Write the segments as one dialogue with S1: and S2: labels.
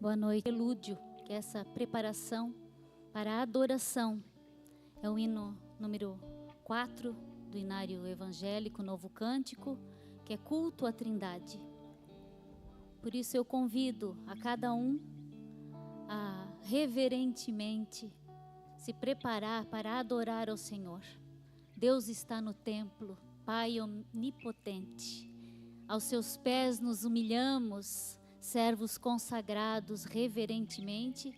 S1: Boa noite. Prelúdio, que é essa preparação para a adoração. É o hino número 4 do Inário Evangélico, Novo Cântico, que é culto à Trindade. Por isso eu convido a cada um a reverentemente se preparar para adorar ao Senhor. Deus está no templo, Pai onipotente. Aos seus pés nos humilhamos, servos consagrados reverentemente,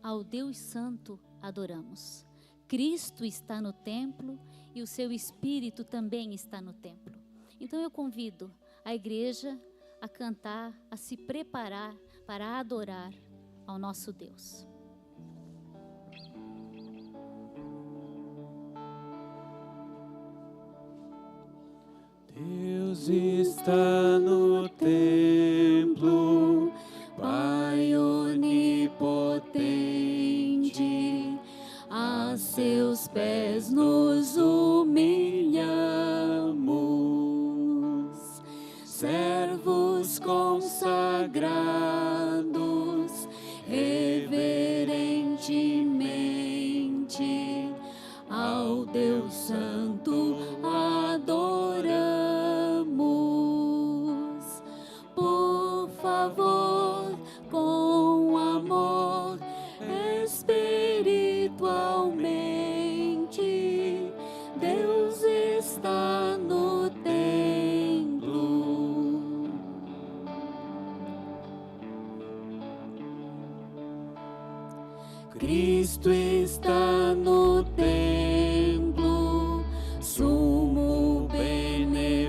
S1: ao Deus Santo adoramos. Cristo está no templo e o seu Espírito também está no templo. Então eu convido a igreja a cantar, a se preparar para adorar ao nosso Deus.
S2: Deus está no templo, Pai onipotente, a seus pés nos humilhamos, servos consagrados, reverentemente, ao Deus Santo adoramos. Por favor, com amor, espiritualmente, Deus está no templo. Cristo está no templo, sumo benefício,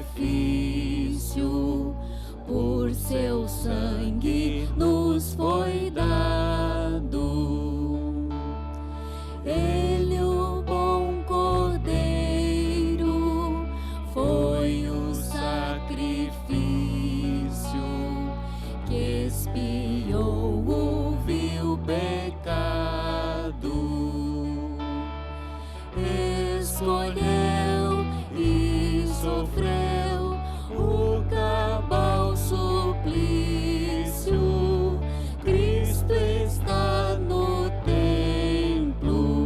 S2: por seu sangue nos foi dado. Ele, o bom Cordeiro, foi o sacrifício que expiou o vil pecado. Escolheu e sofreu o cabal suplício. Cristo está no templo.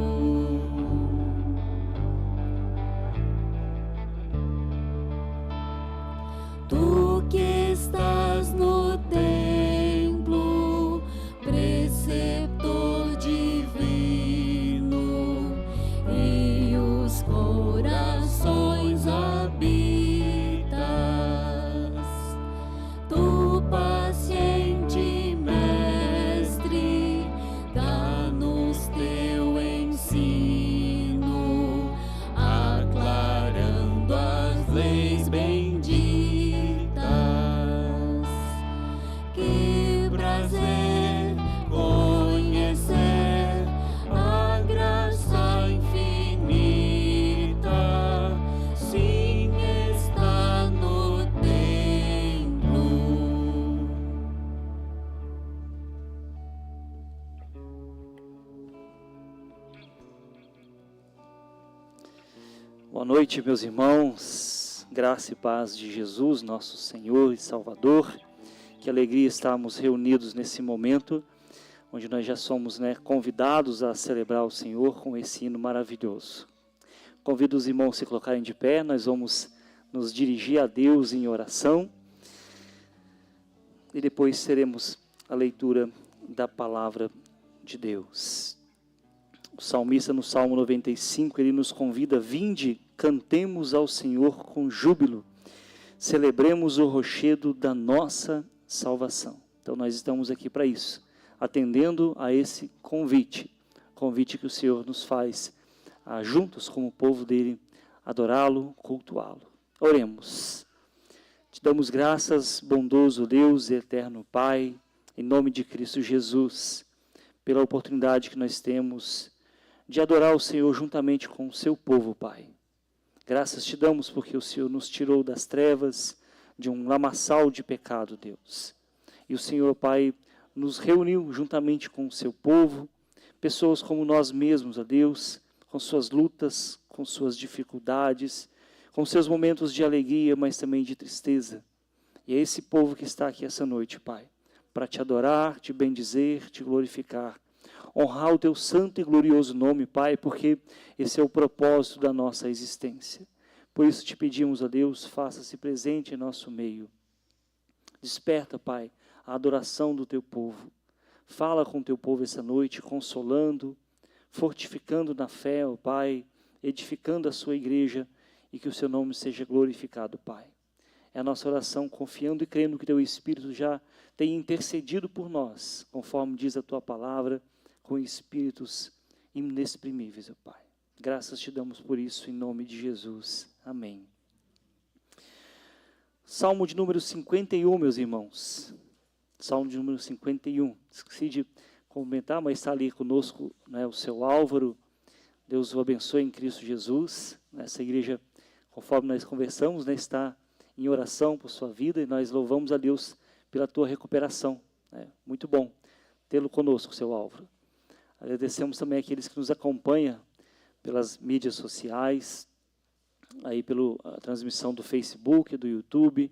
S2: Tu que estás no templo, preceptor divino, e os corações habitas. Tu, paciente mestre, dá-nos teu ensino, aclarando as leis benditas. Que prazer conhecer a graça infinita, sim, está no templo.
S3: Boa noite, meus irmãos, graça e paz de Jesus, nosso Senhor e Salvador. Que alegria estarmos reunidos nesse momento, onde nós já somos convidados a celebrar o Senhor com esse hino maravilhoso. Convido os irmãos a se colocarem de pé, nós vamos nos dirigir a Deus em oração e depois teremos a leitura da palavra de Deus. O salmista no Salmo 95, ele nos convida: vinde, cantemos ao Senhor com júbilo, celebremos o rochedo da nossa salvação. Então nós estamos aqui para isso, atendendo a esse convite que o Senhor nos faz, juntos como povo dele, adorá-lo, cultuá-lo. Oremos. Te damos graças, bondoso Deus e eterno Pai, em nome de Cristo Jesus, pela oportunidade que nós temos de adorar o Senhor juntamente com o seu povo, Pai. Graças te damos porque o Senhor nos tirou das trevas, de um lamaçal de pecado, Deus. E o Senhor, Pai, nos reuniu juntamente com o seu povo, pessoas como nós mesmos, ó Deus, com suas lutas, com suas dificuldades, com seus momentos de alegria, mas também de tristeza. E é esse povo que está aqui essa noite, Pai, para te adorar, te bendizer, te glorificar. Honrar o teu santo e glorioso nome, Pai, porque esse é o propósito da nossa existência. Por isso te pedimos, ó Deus, faça-se presente em nosso meio. Desperta, Pai, a adoração do teu povo. Fala com o teu povo essa noite, consolando, fortificando na fé, ó Pai, edificando a sua igreja e que o seu nome seja glorificado, Pai. É a nossa oração, confiando e crendo que teu Espírito já tem intercedido por nós, conforme diz a tua palavra, com espíritos inexprimíveis, ó Pai. Graças te damos por isso, em nome de Jesus. Amém. Salmo de número 51, meus irmãos. Salmo de número 51. Esqueci de comentar, mas está ali conosco, né, o seu Álvaro. Deus o abençoe em Cristo Jesus. Essa igreja, conforme nós conversamos, né, está em oração por sua vida e nós louvamos a Deus pela tua recuperação. Muito bom tê-lo conosco, seu Álvaro. Agradecemos também aqueles que nos acompanham pelas mídias sociais, aí pela transmissão do Facebook, do YouTube.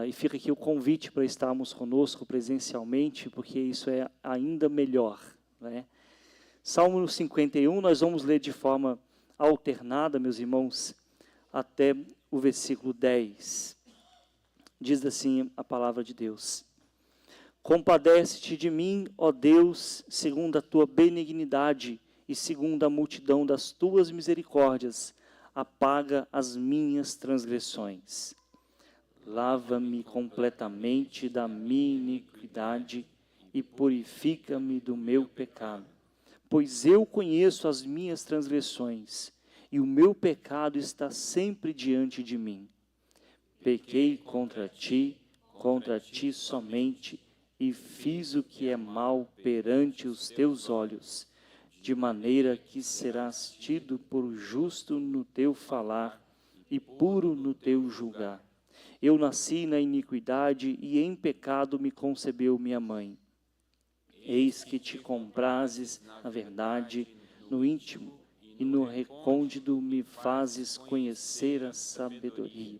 S3: E fica aqui o convite para estarmos conosco presencialmente, porque isso é ainda melhor, né? Salmo 51, nós vamos ler de forma alternada, meus irmãos, até o versículo 10. Diz assim a palavra de Deus: Compadece-te de mim, ó Deus, segundo a tua benignidade e segundo a multidão das tuas misericórdias, apaga as minhas transgressões. Lava-me completamente da minha iniquidade e purifica-me do meu pecado. Pois eu conheço as minhas transgressões, e o meu pecado está sempre diante de mim. Pequei contra ti somente, e fiz o que é mal perante os teus olhos, de maneira que serás tido por justo no teu falar e puro no teu julgar. Eu nasci na iniquidade e em pecado me concebeu minha mãe. Eis que te comprazes, na verdade, no íntimo, e no recôndito me fazes conhecer a sabedoria.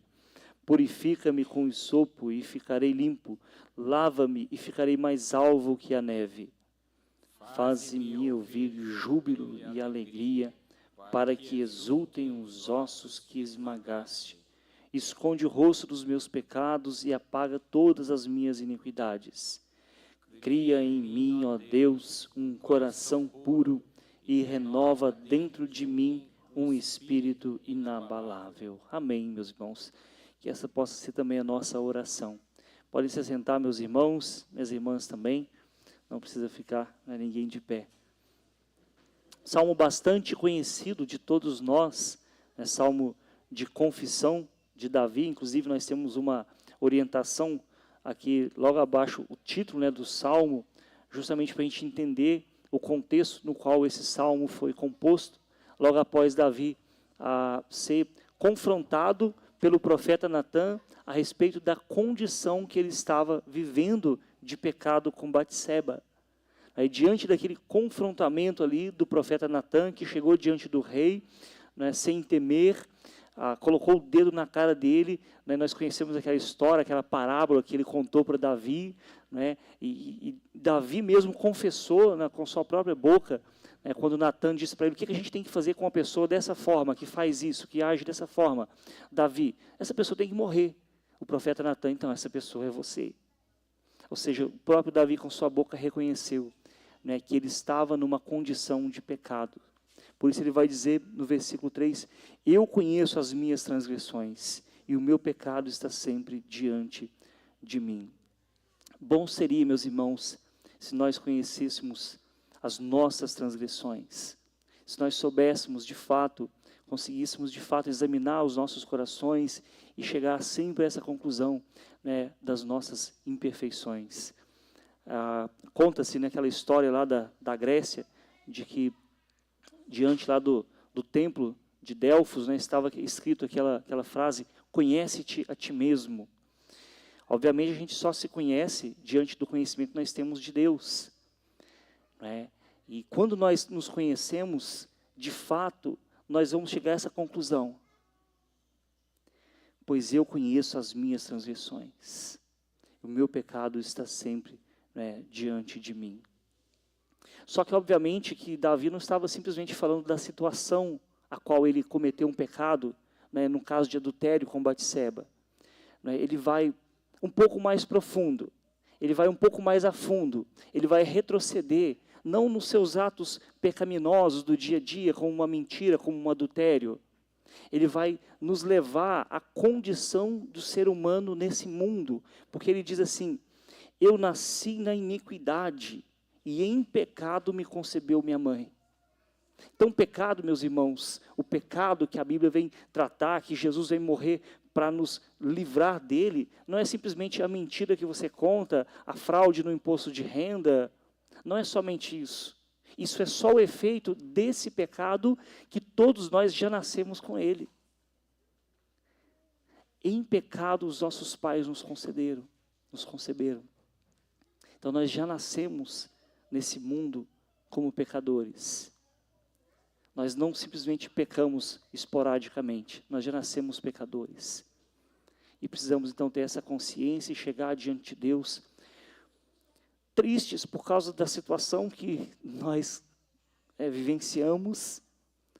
S3: Purifica-me com hisopo e ficarei limpo, lava-me e ficarei mais alvo que a neve. Faze-me ouvir júbilo e alegria, para que exultem os ossos que esmagaste. Esconde o rosto dos meus pecados e apaga todas as minhas iniquidades. Cria em mim, ó Deus, um coração puro e renova dentro de mim um espírito inabalável. Amém, meus irmãos. Que essa possa ser também a nossa oração. Podem se assentar, meus irmãos, minhas irmãs também. Não precisa ficar ninguém de pé. Salmo bastante conhecido de todos nós, salmo de confissão de Davi. Inclusive nós temos uma orientação aqui logo abaixo, o título do salmo, justamente para a gente entender o contexto no qual esse salmo foi composto, logo após Davi ser confrontado pelo profeta Natã a respeito da condição que ele estava vivendo de pecado com Batseba. Aí, diante daquele confrontamento ali do profeta Natã, que chegou diante do rei, sem temer, colocou o dedo na cara dele, nós conhecemos aquela história, aquela parábola que ele contou para Davi, e Davi mesmo confessou com sua própria boca, quando Natã disse para ele: o que a gente tem que fazer com uma pessoa dessa forma, que faz isso, que age dessa forma? Davi: essa pessoa tem que morrer. O profeta Natã: então essa pessoa é você. Ou seja, o próprio Davi com sua boca reconheceu que ele estava numa condição de pecado. Por isso ele vai dizer no versículo 3, eu conheço as minhas transgressões e o meu pecado está sempre diante de mim. Bom seria, meus irmãos, se nós conhecêssemos as nossas transgressões, se nós soubéssemos de fato, conseguíssemos de fato examinar os nossos corações e chegar sempre a essa conclusão das nossas imperfeições. Conta-se naquela história lá da Grécia, de que diante lá do templo de Delfos, estava escrito aquela frase, conhece-te a ti mesmo. Obviamente a gente só se conhece diante do conhecimento que nós temos de Deus. E quando nós nos conhecemos, de fato, nós vamos chegar a essa conclusão. Pois eu conheço as minhas transgressões. o meu pecado está sempre, né, diante de mim. Só que, obviamente, que Davi não estava simplesmente falando da situação a qual ele cometeu um pecado, né, no caso de adultério com Batseba. Né, ele vai um pouco mais profundo, ele vai um pouco mais a fundo, ele vai retroceder, não nos seus atos pecaminosos do dia a dia, como uma mentira, como um adultério. Ele vai nos levar à condição do ser humano nesse mundo, porque ele diz assim: eu nasci na iniquidade, e em pecado me concebeu minha mãe. Então, pecado, meus irmãos, o pecado que a Bíblia vem tratar, que Jesus vem morrer para nos livrar dele, não é simplesmente a mentira que você conta, a fraude no imposto de renda, não é somente isso. Isso é só o efeito desse pecado que todos nós já nascemos com ele. Em pecado os nossos pais nos conceberam. Então nós já nascemos nesse mundo como pecadores. Nós não simplesmente pecamos esporadicamente, nós já nascemos pecadores. E precisamos então ter essa consciência e chegar diante de Deus tristes por causa da situação que nós vivenciamos,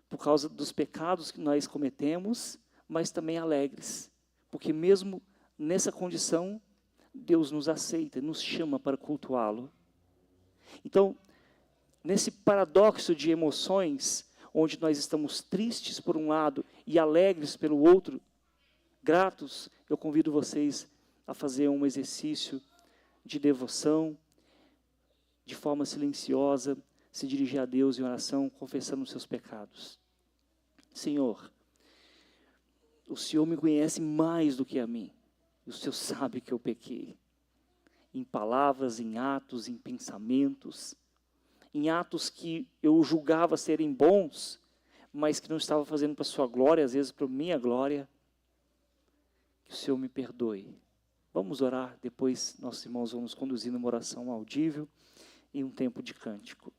S3: por causa dos pecados que nós cometemos, mas também alegres, porque mesmo nessa condição, Deus nos aceita, nos chama para cultuá-lo. Então, nesse paradoxo de emoções, onde nós estamos tristes por um lado e alegres pelo outro, gratos, eu convido vocês a fazer um exercício de devoção, de forma silenciosa, se dirigir a Deus em oração, confessando os seus pecados. Senhor, o Senhor me conhece mais do que a mim. O Senhor sabe que eu pequei. Em palavras, em atos, em pensamentos, em atos que eu julgava serem bons, mas que não estava fazendo para a sua glória, às vezes para a minha glória. Que o Senhor me perdoe. Vamos orar, depois nossos irmãos vão nos conduzir numa oração audível e um tempo de cântico.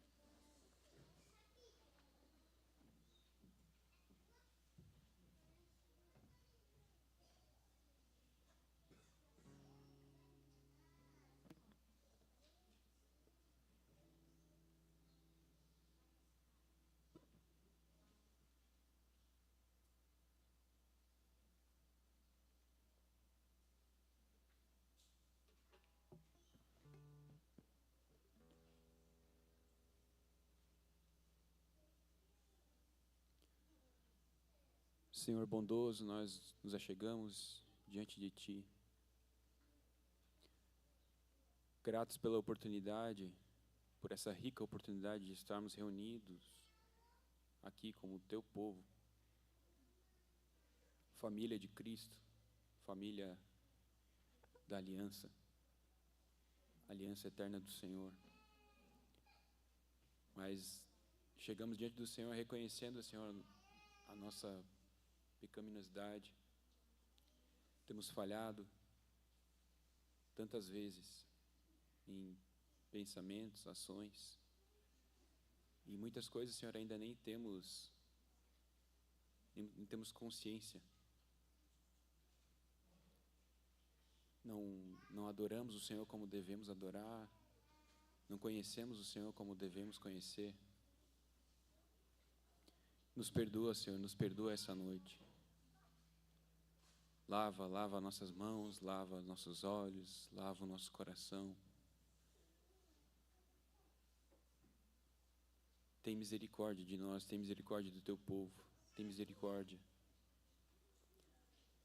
S4: Senhor bondoso, nós nos achegamos diante de Ti, gratos pela oportunidade, por essa rica oportunidade de estarmos reunidos aqui como Teu povo, família de Cristo, família da aliança eterna do Senhor. Mas chegamos diante do Senhor reconhecendo, Senhor, a nossa pecaminosidade. Temos falhado tantas vezes em pensamentos, ações, e muitas coisas, Senhor, ainda nem temos consciência. Não adoramos o Senhor como devemos adorar, não conhecemos o Senhor como devemos conhecer. Nos perdoa, Senhor, nos perdoa essa noite. Lava nossas mãos, lava nossos olhos, lava o nosso coração. Tem misericórdia de nós, tem misericórdia do Teu povo, tem misericórdia.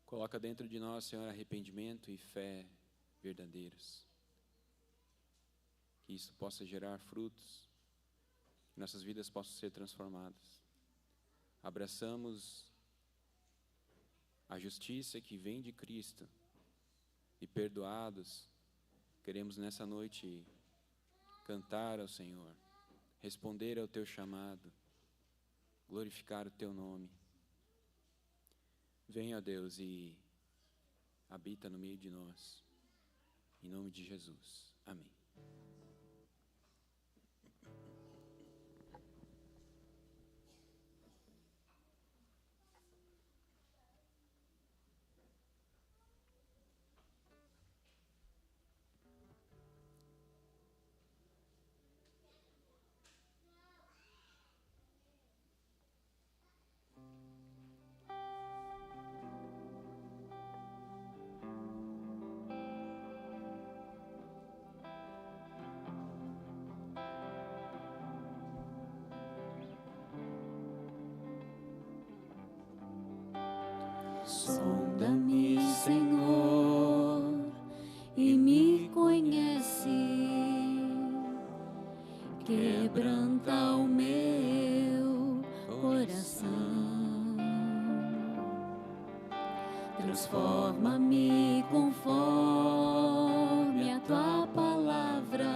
S4: Coloca dentro de nós, Senhor, arrependimento e fé verdadeiros. Que isso possa gerar frutos, que nossas vidas possam ser transformadas. Abraçamos a justiça que vem de Cristo e perdoados, queremos nessa noite cantar ao Senhor, responder ao Teu chamado, glorificar o Teu nome. Venha, ó Deus, e habita no meio de nós, em nome de Jesus. Amém.
S2: Sonda-me, Senhor, e me conhece. Quebranta o meu coração. Transforma-me conforme a tua palavra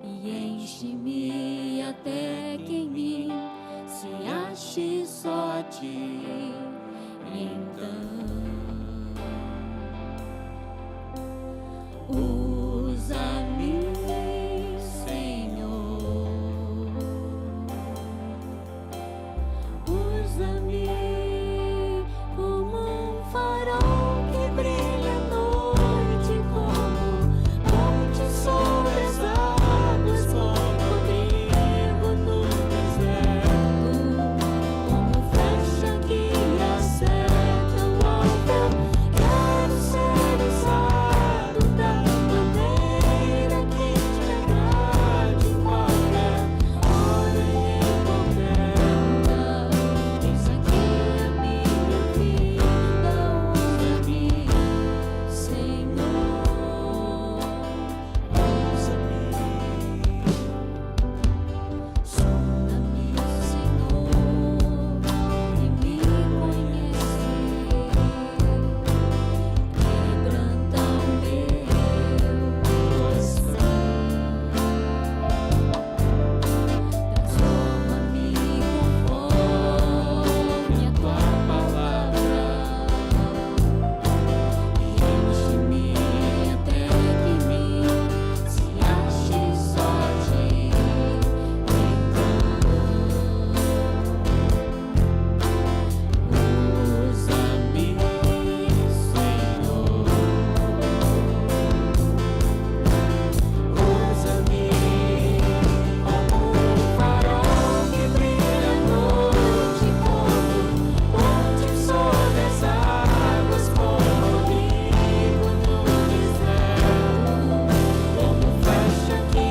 S2: e enche-me até que em mim se ache só a ti. Então usa-me, Senhor, usa-me como um farol que brilha à noite, como ponte sobre as águas, como abrigo no deserto, como flecha que acerta o alvo. Quero ser usado da maneira que te agrade, em qualquer hora e em qualquer lugar. Eis aqui a minha vida, usa-me, Senhor, usa-me. Sonda-me, Senhor, e me conhece. Quebranta o meu coração. Transforma-me conforme a tua palavra e enche-me até que em mim se ache só a ti. Usa-me, Senhor, usa-me como um farol que brilha à noite, como ponte sobre as águas, como abrigo no deserto, como flecha que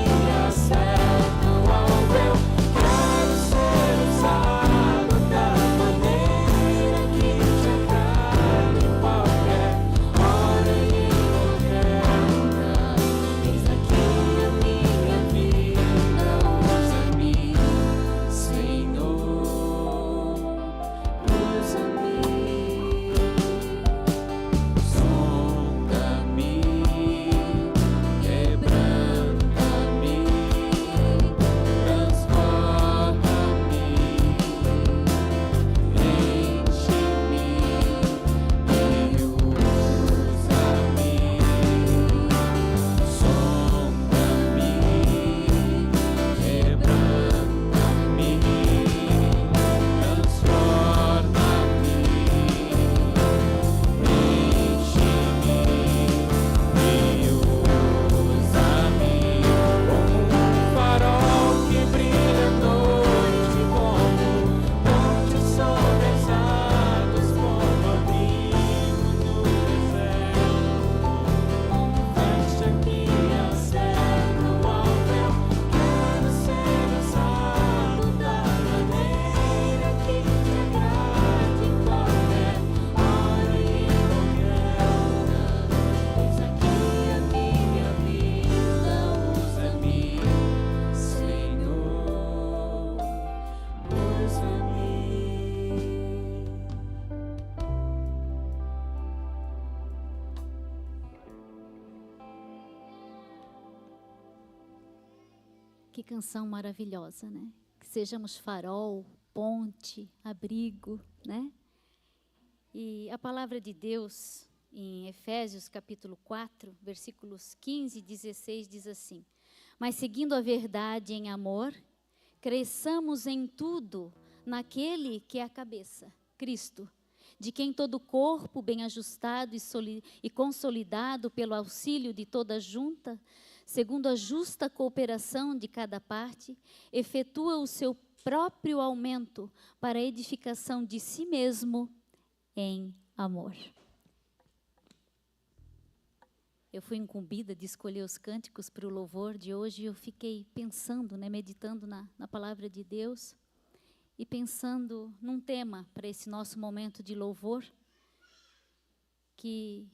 S2: acerta o alvo. Eu quero ser usado da maneira que te agrada, em qualquer hora e em qualquer lugar. Eis aqui a minha vida, usa-me, Senhor, usa-me. Sonda-me, quebranta-me, transforma-me, enche-me e usa-me. Sonda-me, quebranta-me, transforma-me, enche-me e usa-me como um farol que brilha à noite, como ponte sobre as águas, como abrigo no deserto, como flecha que acerta o alvo. Eu quero ser usado da maneira que te agrade, em qualquer hora e em qualquer lugar. Eis aqui a minha vida, usa-me, Senhor, usa-me.
S1: Que canção maravilhosa, né? Que sejamos farol, ponte, abrigo, né? E a palavra de Deus, em Efésios capítulo 4, versículos 15 e 16, diz assim: Mas seguindo a verdade em amor, cresçamos em tudo naquele que é a cabeça, Cristo, de quem todo o corpo, bem ajustado e consolidado pelo auxílio de toda junta, segundo a justa cooperação de cada parte, efetua o seu próprio aumento para a edificação de si mesmo em amor. Eu fui incumbida de escolher os cânticos para o louvor de hoje e eu fiquei pensando, né, meditando na palavra de Deus. e pensando num tema para esse nosso momento de louvor, que,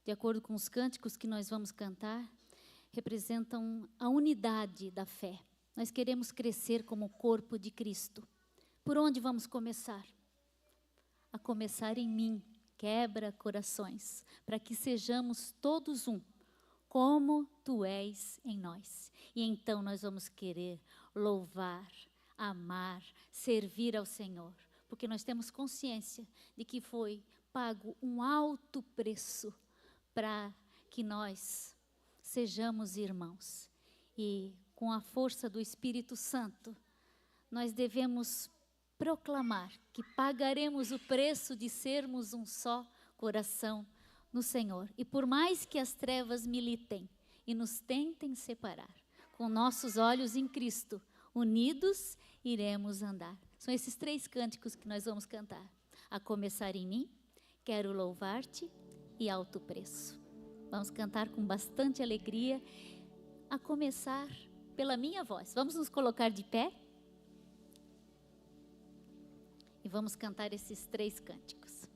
S1: de acordo com os cânticos que nós vamos cantar, representam a unidade da fé. Nós queremos crescer como corpo de Cristo. Por onde vamos começar? A começar em mim, quebra corações, para que sejamos todos um, como Tu és em nós. E então nós vamos querer louvar, amar, servir ao Senhor, porque nós temos consciência de que foi pago um alto preço para que nós sejamos irmãos. E com a força do Espírito Santo, nós devemos proclamar que pagaremos o preço de sermos um só coração no Senhor. E por mais que as trevas militem e nos tentem separar, com nossos olhos em Cristo, unidos, iremos andar. São esses 3 cânticos que nós vamos cantar. A começar em mim, quero louvar-te e alto preço. Vamos cantar com bastante alegria, a começar pela minha voz. Vamos nos colocar de pé e vamos cantar esses 3 cânticos.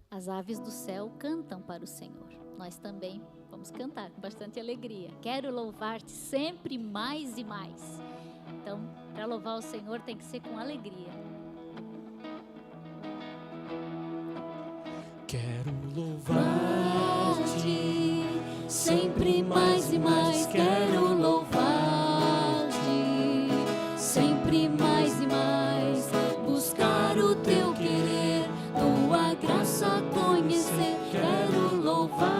S1: As aves do céu cantam para o Senhor. Nós também vamos cantar com bastante alegria. Quero louvar-te sempre mais e mais. Então, para louvar o Senhor tem que ser com alegria.
S2: Quero louvar-te sempre mais e mais. Quero louvar-te sempre mais e mais. Buscar o teu querer, tua graça conhecer. Quero louvar-te.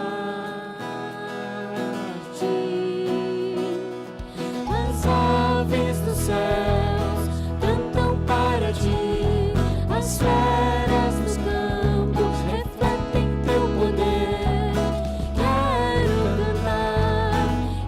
S2: As aves dos céus cantam para ti. As feras dos campos refletem teu poder. Quero cantar,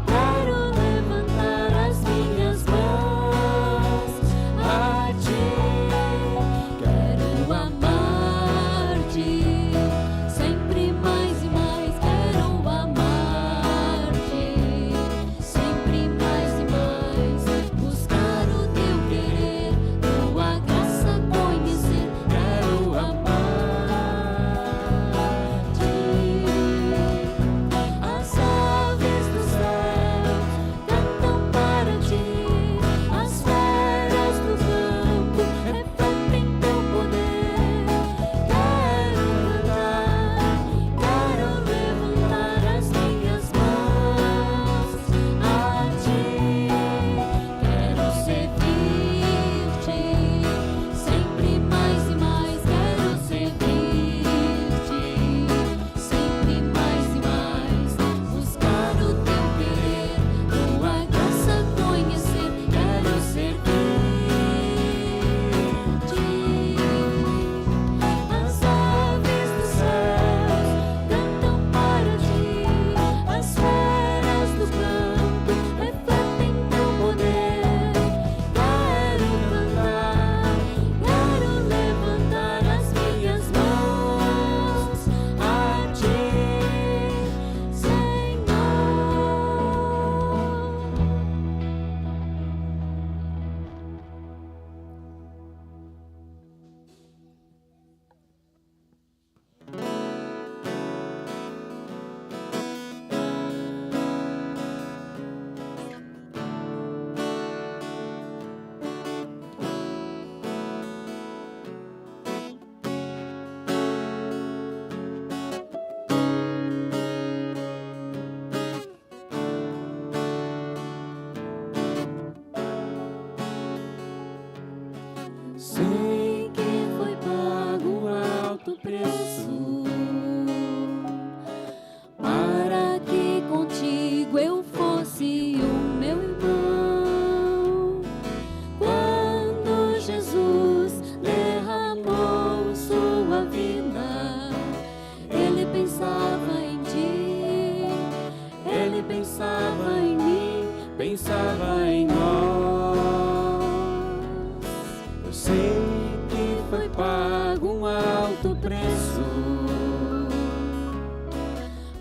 S2: sei que foi pago um alto preço para que contigo eu fosse o meu irmão. Quando Jesus derramou sua vida, ele pensava em ti, ele pensava em mim, pensava em nós. Eu sei que foi pago um alto preço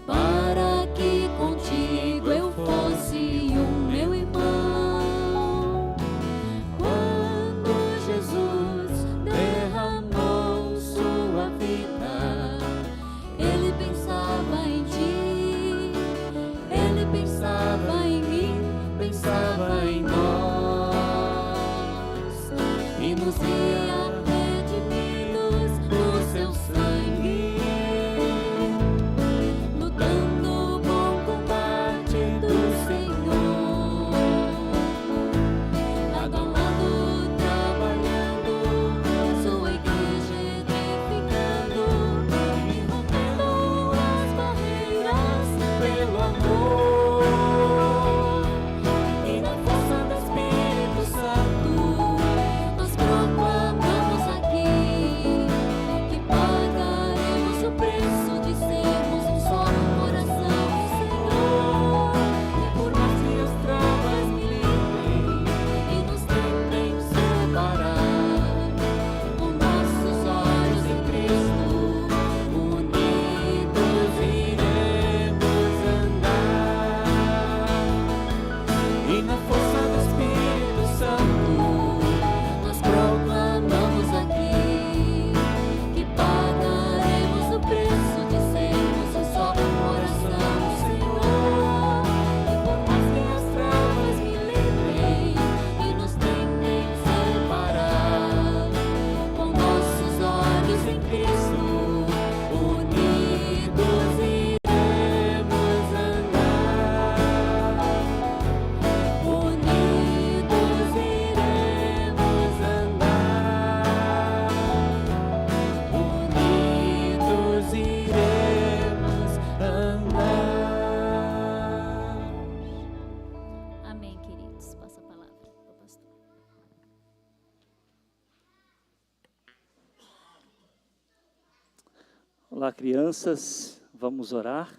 S2: para que contigo eu fosse o meu irmão. Quando Jesus derramou sua vida, ele pensava em ti, ele pensava em mim, pensava em nós, e nos ia redimidos no seu sangue, lutando o bom combate do Senhor, lado a lado trabalhando, sua igreja edificando e rompendo as barreiras pelo amor. E na força do Espírito Santo, nós proclamamos aqui que pagaremos o preço de sermos um só coração do Senhor. E por mais que as travas me livrem e nos tentem separar, com nossos olhos em Cristo, unidos iremos andar. E na força do Espírito Santo, nós proclamamos aqui que pagaremos o preço de sermos um só coração do Senhor. E por mais que as travas me livrem e nos tentem separar, com nossos olhos em Cristo, unidos iremos andar. Unidos iremos andar. Unidos iremos andar.
S1: Amém, queridos. Passa a palavra para o pastor.
S3: Olá, crianças, vamos orar.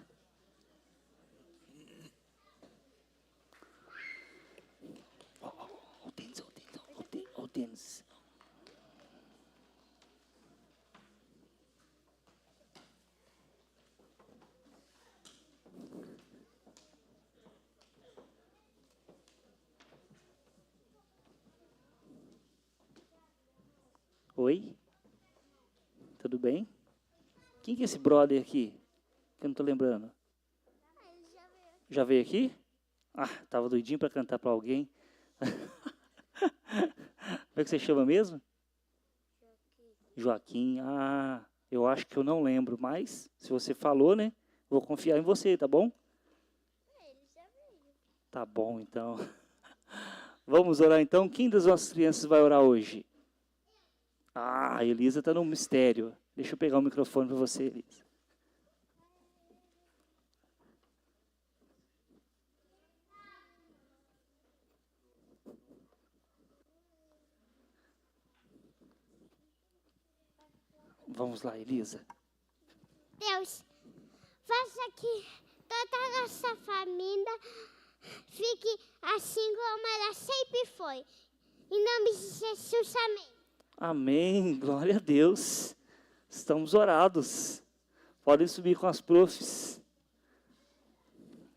S3: O tênis. Oi? Tudo bem? Quem que é esse brother aqui? Que eu não tô lembrando. Já veio aqui? Ah, tava doidinho para cantar para alguém. Como é que você chama mesmo? Joaquim. Ah, eu acho que eu não lembro, mas se você falou, né? Vou confiar em você, tá bom? Tá bom, então. Vamos orar então. Quem das nossas crianças vai orar hoje? Ah, a Elisa está no mistério. Deixa eu pegar o microfone para você, Elisa. Vamos lá, Elisa.
S5: Deus, faça que toda a nossa família fique assim como ela sempre foi. Em nome de Jesus, amém.
S3: Amém, glória a Deus. Estamos orados. Podem subir com as profs.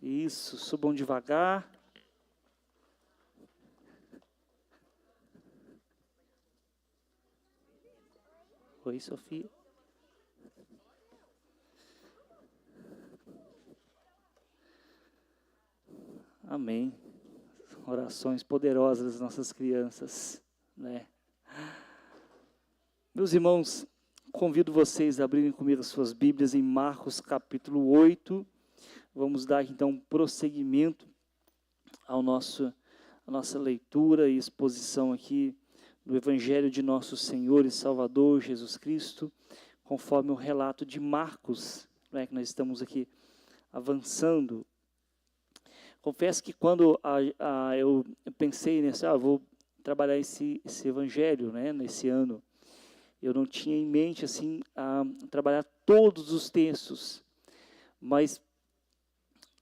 S3: Isso, subam devagar. Oi, Sofia. Amém. Orações poderosas das nossas crianças, né? Meus irmãos, convido vocês a abrirem comigo as suas Bíblias em Marcos capítulo 8. Vamos dar então à nossa leitura e exposição aqui no Evangelho de nosso Senhor e Salvador Jesus Cristo, conforme o relato de Marcos, né, que nós estamos aqui avançando. Confesso que quando eu pensei nesse, vou trabalhar esse Evangelho, né, nesse ano, eu não tinha em mente assim trabalhar todos os textos, mas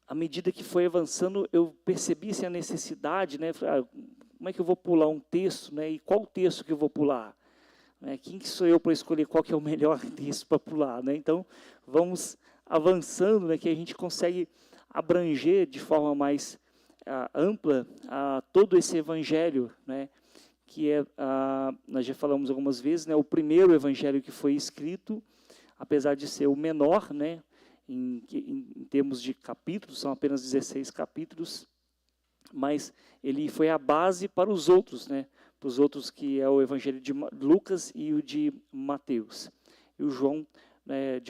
S3: à medida que foi avançando, eu percebi assim, a necessidade, né? Falei, como é que eu vou pular um texto, né? E qual texto que eu vou pular? Né? Quem que sou eu para escolher qual que é o melhor texto para pular, né? Então, vamos avançando, né? Que a gente consegue abranger de forma mais ampla todo esse evangelho, né? Que é, nós já falamos algumas vezes, né? O primeiro evangelho que foi escrito, apesar de ser o menor, né? Em termos de capítulos, são apenas 16 capítulos, mas ele foi a base para os outros, né? Para os outros que é o Evangelho de Lucas e o de Mateus. E o João, né,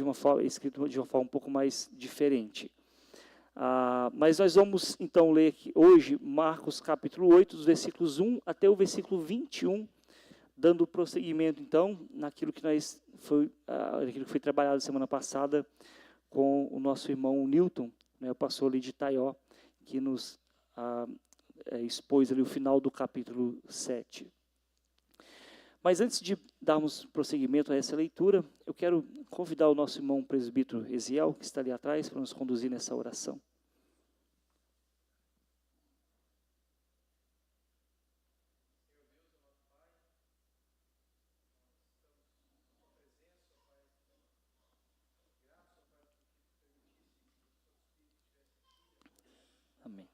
S3: escrito de uma forma um pouco mais diferente. Mas nós vamos então ler aqui, hoje Marcos capítulo 8, dos versículos 1 até o versículo 21, dando prosseguimento então naquilo que foi trabalhado semana passada com o nosso irmão Newton, né, o pastor ali de Taió, que nos expôs ali o final do capítulo 7. Mas antes de darmos prosseguimento a essa leitura, eu quero convidar o nosso irmão presbítero Eziel, que está ali atrás, para nos conduzir nessa oração. Amém.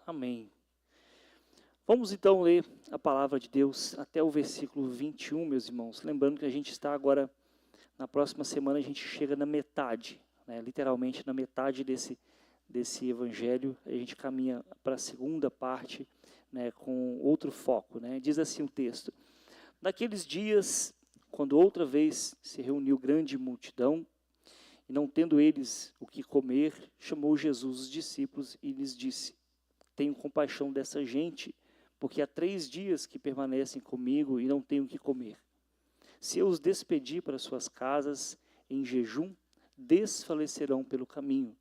S3: Amém. Vamos então ler a palavra de Deus até o versículo 21, meus irmãos. Lembrando que a gente está agora, na próxima semana, a gente chega na metade, né, literalmente na metade desse evangelho. A gente caminha para a segunda parte, né, com outro foco, né. Diz assim o texto: naqueles dias, quando outra vez se reuniu grande multidão, e não tendo eles o que comer, chamou Jesus os discípulos e lhes disse: tenho compaixão dessa gente, porque há 3 dias que permanecem comigo e não têm o que comer. Se eu os despedir para suas casas em jejum, desfalecerão pelo caminho.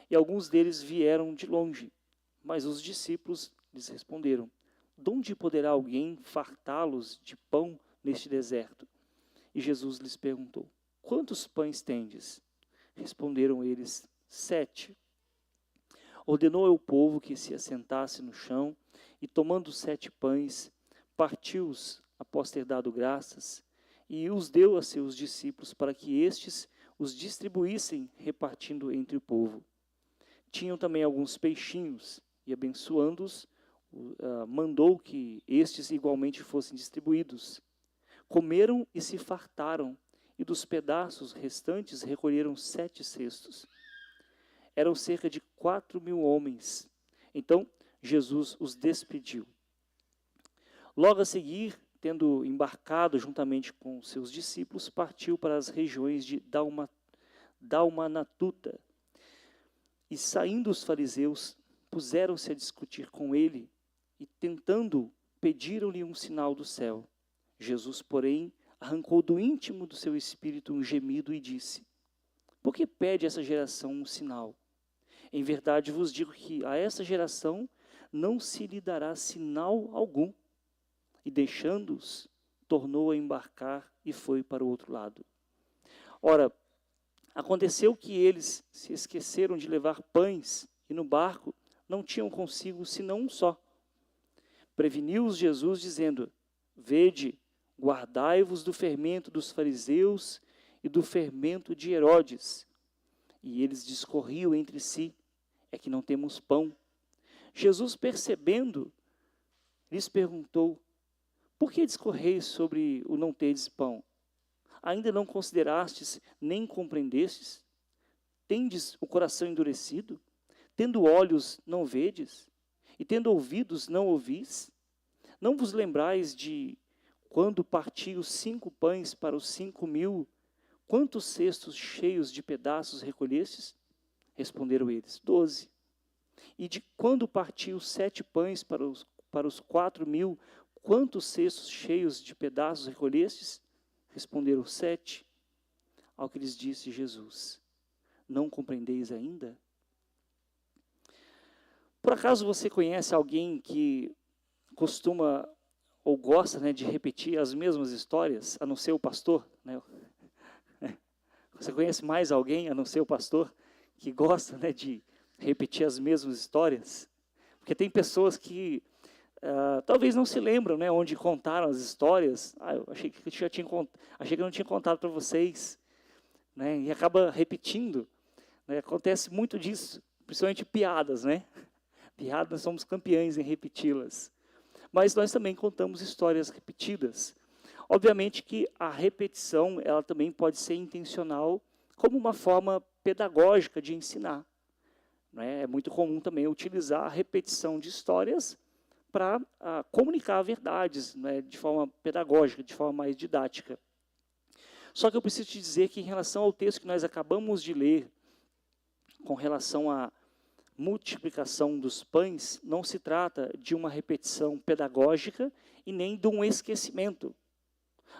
S3: E alguns deles vieram de longe, mas os discípulos lhes responderam: de onde poderá alguém fartá-los de pão neste deserto? E Jesus lhes perguntou: quantos pães tendes? Responderam eles: 7. Ordenou ao povo que se assentasse no chão, e tomando 7 pães, partiu-os após ter dado graças, e os deu a seus discípulos para que estes os distribuíssem, repartindo entre o povo. Tinham também alguns peixinhos, e abençoando-os, mandou que estes igualmente fossem distribuídos. Comeram e se fartaram, e dos pedaços restantes recolheram 7 cestos. Eram cerca de 4.000 homens. Então Jesus os despediu. Logo a seguir, tendo embarcado juntamente com seus discípulos, partiu para as regiões de Dalmanatuta. E saindo os fariseus, puseram-se a discutir com ele, e tentando, pediram-lhe um sinal do céu. Jesus, porém, arrancou do íntimo do seu espírito um gemido e disse: por que pede essa geração um sinal? Em verdade vos digo que a essa geração não se lhe dará sinal algum. E deixando-os, tornou a embarcar e foi para o outro lado. Ora, aconteceu que eles se esqueceram de levar pães, e no barco não tinham consigo senão um só. Preveniu-os Jesus, dizendo: vede, guardai-vos do fermento dos fariseus e do fermento de Herodes. E eles discorriam entre si: é que não temos pão. Jesus, percebendo, lhes perguntou: por que discorreis sobre o não terdes pão? Ainda não considerastes, nem compreendestes? Tendes o coração endurecido? Tendo olhos, não vedes? E tendo ouvidos, não ouvis? Não vos lembrais de quando parti os 5 pães para os 5.000, quantos cestos cheios de pedaços recolhestes? Responderam eles, 12. E de quando parti os 7 pães para os 4.000, quantos cestos cheios de pedaços recolhestes? Responderam 7. Ao que lhes disse Jesus, não compreendeis ainda? Por acaso você conhece alguém que costuma ou gosta, né, de repetir as mesmas histórias, a não ser o pastor? Né? Você conhece mais alguém, a não ser o pastor, que gosta, né, de repetir as mesmas histórias? Porque tem pessoas que talvez não se lembram, né, onde contaram as histórias. Eu achei que eu não tinha contado para vocês, né, e acaba repetindo. Né? Acontece muito disso, principalmente piadas, né? Piadas, nós somos campeões em repeti-las. Mas nós também contamos histórias repetidas. Obviamente que a repetição, ela também pode ser intencional como uma forma pedagógica de ensinar. Né? É muito comum também utilizar a repetição de histórias para comunicar verdades, né, de forma pedagógica, de forma mais didática. Só que eu preciso te dizer que em relação ao texto que nós acabamos de ler, com relação à multiplicação dos pães, não se trata de uma repetição pedagógica e nem de um esquecimento.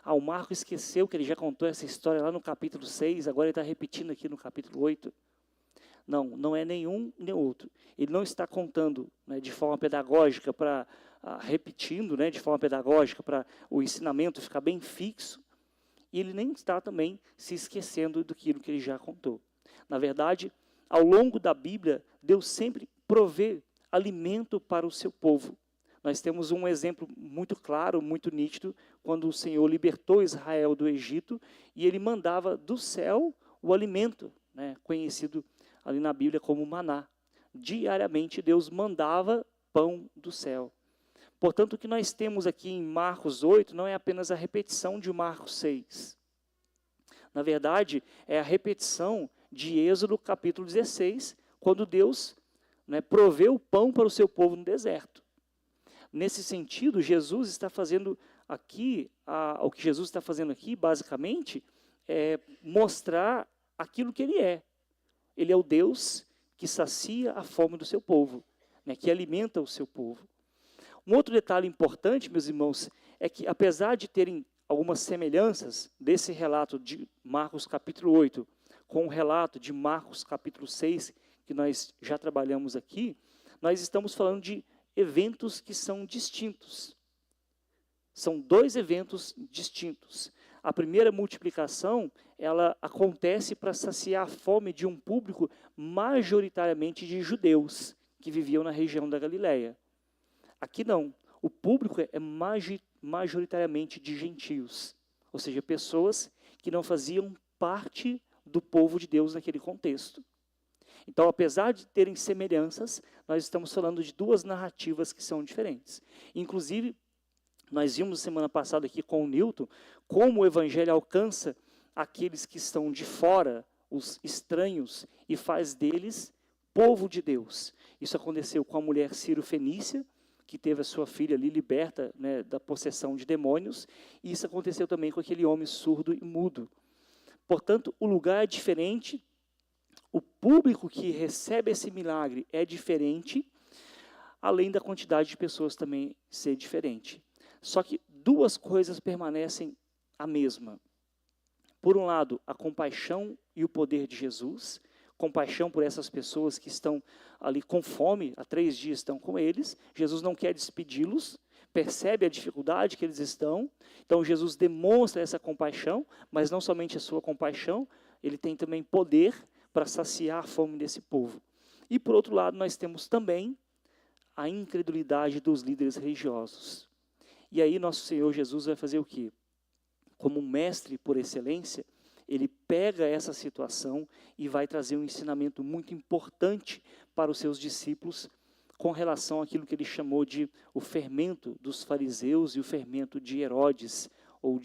S3: O Marco esqueceu que ele já contou essa história lá no capítulo 6, agora ele está repetindo aqui no capítulo 8. Não é nenhum nem outro. Ele não está contando, né, de forma pedagógica, repetindo, né, de forma pedagógica para o ensinamento ficar bem fixo, e ele nem está também se esquecendo daquilo que ele já contou. Na verdade, ao longo da Bíblia, Deus sempre provê alimento para o seu povo. Nós temos um exemplo muito claro, muito nítido, quando o Senhor libertou Israel do Egito e ele mandava do céu o alimento, né, conhecido ali na Bíblia como maná. Diariamente Deus mandava pão do céu. Portanto, o que nós temos aqui em Marcos 8 não é apenas a repetição de Marcos 6. Na verdade, é a repetição de Êxodo capítulo 16, quando Deus, né, proveu o pão para o seu povo no deserto. Nesse sentido, Jesus está fazendo aqui, o que Jesus está fazendo aqui, basicamente, é mostrar aquilo que ele é. Ele é o Deus que sacia a fome do seu povo, né, que alimenta o seu povo. Um outro detalhe importante, meus irmãos, é que apesar de terem algumas semelhanças desse relato de Marcos capítulo 8 com o relato de Marcos capítulo 6, que nós já trabalhamos aqui, nós estamos falando de eventos que são distintos. São 2 eventos distintos. A primeira multiplicação, ela acontece para saciar a fome de um público majoritariamente de judeus, que viviam na região da Galileia. Aqui não. O público é majoritariamente de gentios, ou seja, pessoas que não faziam parte do povo de Deus naquele contexto. Então, apesar de terem semelhanças, nós estamos falando de 2 narrativas que são diferentes. Inclusive, nós vimos semana passada aqui com o Newton, como o evangelho alcança aqueles que estão de fora, os estranhos, e faz deles povo de Deus. Isso aconteceu com a mulher Ciro-Fenícia, que teve a sua filha ali liberta, né, da possessão de demônios, e isso aconteceu também com aquele homem surdo e mudo. Portanto, o lugar é diferente, o público que recebe esse milagre é diferente, além da quantidade de pessoas também ser diferente. Só que 2 coisas permanecem a mesma. Por um lado, a compaixão e o poder de Jesus, compaixão por essas pessoas que estão ali com fome, há 3 dias estão com eles, Jesus não quer despedi-los, percebe a dificuldade que eles estão, então Jesus demonstra essa compaixão, mas não somente a sua compaixão, ele tem também poder para saciar a fome desse povo. E por outro lado, nós temos também a incredulidade dos líderes religiosos. E aí nosso Senhor Jesus vai fazer o quê? Como um mestre por excelência, ele pega essa situação e vai trazer um ensinamento muito importante para os seus discípulos com relação àquilo que ele chamou de o fermento dos fariseus e o fermento de Herodes, ou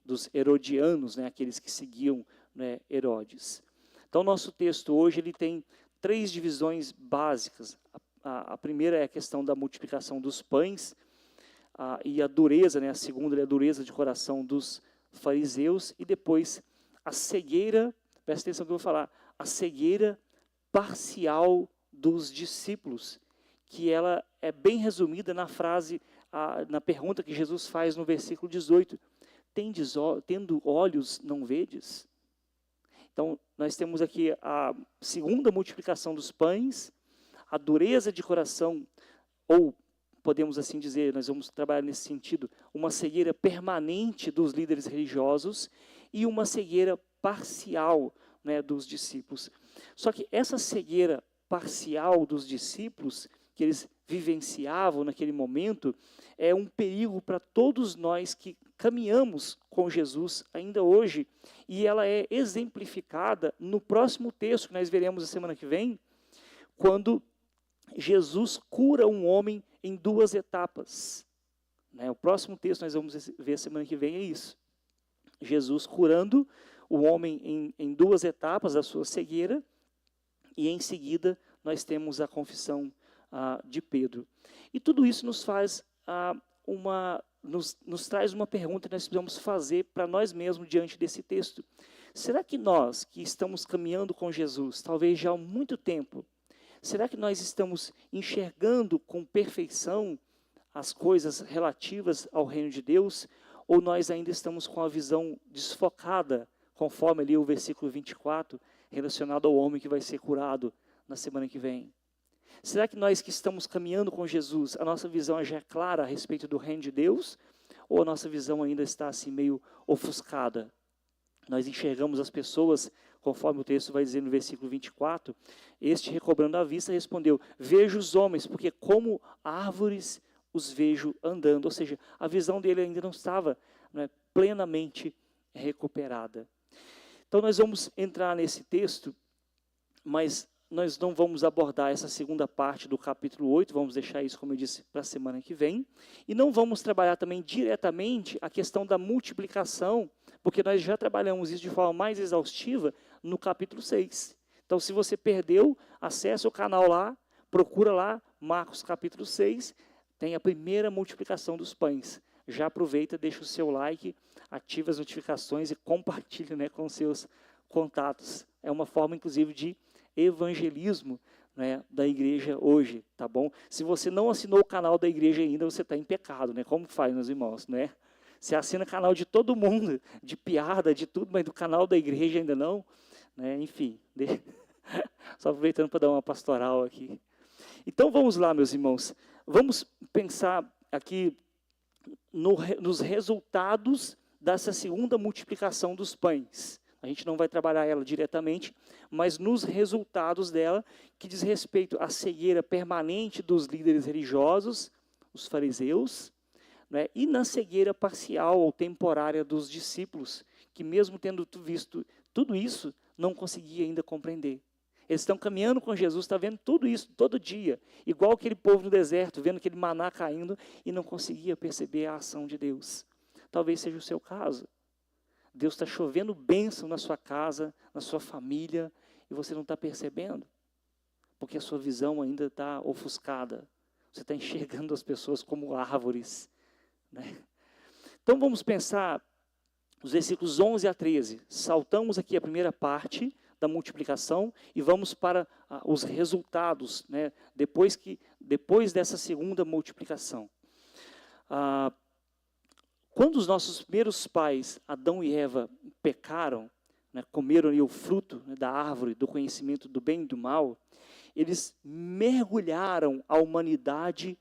S3: dos herodianos, né, aqueles que seguiam, né, Herodes. Então, nosso texto hoje ele tem 3 divisões básicas. A primeira é a questão da multiplicação dos pães, e a dureza, né, a segunda é a dureza de coração dos fariseus, e depois a cegueira, presta atenção que eu vou falar, a cegueira parcial dos discípulos, que ela é bem resumida na frase, na pergunta que Jesus faz no versículo 18, tendo olhos não vedes? Então, nós temos aqui a segunda multiplicação dos pães, a dureza de coração, ou podemos assim dizer, nós vamos trabalhar nesse sentido, uma cegueira permanente dos líderes religiosos e uma cegueira parcial, né, dos discípulos. Só que essa cegueira parcial dos discípulos, que eles vivenciavam naquele momento, é um perigo para todos nós que caminhamos com Jesus ainda hoje, e ela é exemplificada no próximo texto que nós veremos a semana que vem, quando Jesus cura um homem em 2 etapas. Né? O próximo texto que nós vamos ver a semana que vem é isso. Jesus curando o homem em 2 etapas da sua cegueira, e em seguida nós temos a confissão de Pedro. E tudo isso nos faz nos traz uma pergunta que nós precisamos fazer para nós mesmos diante desse texto. Será que nós, que estamos caminhando com Jesus, talvez já há muito tempo, será que nós estamos enxergando com perfeição as coisas relativas ao reino de Deus, ou nós ainda estamos com a visão desfocada, conforme ali o versículo 24, relacionado ao homem que vai ser curado na semana que vem? Será que nós que estamos caminhando com Jesus, a nossa visão já é clara a respeito do reino de Deus? Ou a nossa visão ainda está assim meio ofuscada? Nós enxergamos as pessoas, conforme o texto vai dizer no versículo 24, este recobrando a vista respondeu, vejo os homens, porque como árvores os vejo andando. Ou seja, a visão dele ainda não estava, né, plenamente recuperada. Então nós vamos entrar nesse texto, mas nós não vamos abordar essa segunda parte do capítulo 8, vamos deixar isso, como eu disse, para a semana que vem. E não vamos trabalhar também diretamente a questão da multiplicação, porque nós já trabalhamos isso de forma mais exaustiva no capítulo 6. Então, se você perdeu, acesse o canal lá, procura lá, Marcos capítulo 6, tem a primeira multiplicação dos pães. Já aproveita, deixa o seu like, ativa as notificações e compartilha, né, com seus contatos. É uma forma, inclusive, de evangelismo, né, da igreja hoje, tá bom? Se você não assinou o canal da igreja ainda, você está em pecado, né? Como faz, meus irmãos, né? Você assina canal de todo mundo, de piada, de tudo, mas do canal da igreja ainda não, né? Enfim, só aproveitando para dar uma pastoral aqui. Então vamos lá, meus irmãos, vamos pensar aqui nos resultados dessa segunda multiplicação dos pães. A gente não vai trabalhar ela diretamente, mas nos resultados dela, que diz respeito à cegueira permanente dos líderes religiosos, os fariseus, né, e na cegueira parcial ou temporária dos discípulos, que mesmo tendo visto tudo isso, não conseguia ainda compreender. Eles estão caminhando com Jesus, está vendo tudo isso todo dia, igual aquele povo no deserto, vendo aquele maná caindo e não conseguia perceber a ação de Deus. Talvez seja o seu caso. Deus está chovendo bênção na sua casa, na sua família, e você não está percebendo, porque a sua visão ainda está ofuscada. Você está enxergando as pessoas como árvores, né? Então vamos pensar os versículos 11 a 13. Saltamos aqui a primeira parte da multiplicação e vamos para os resultados, né, depois dessa segunda multiplicação. Quando os nossos primeiros pais, Adão e Eva, pecaram, né, comeram ali o fruto, né, da árvore do conhecimento do bem e do mal, eles mergulharam a humanidade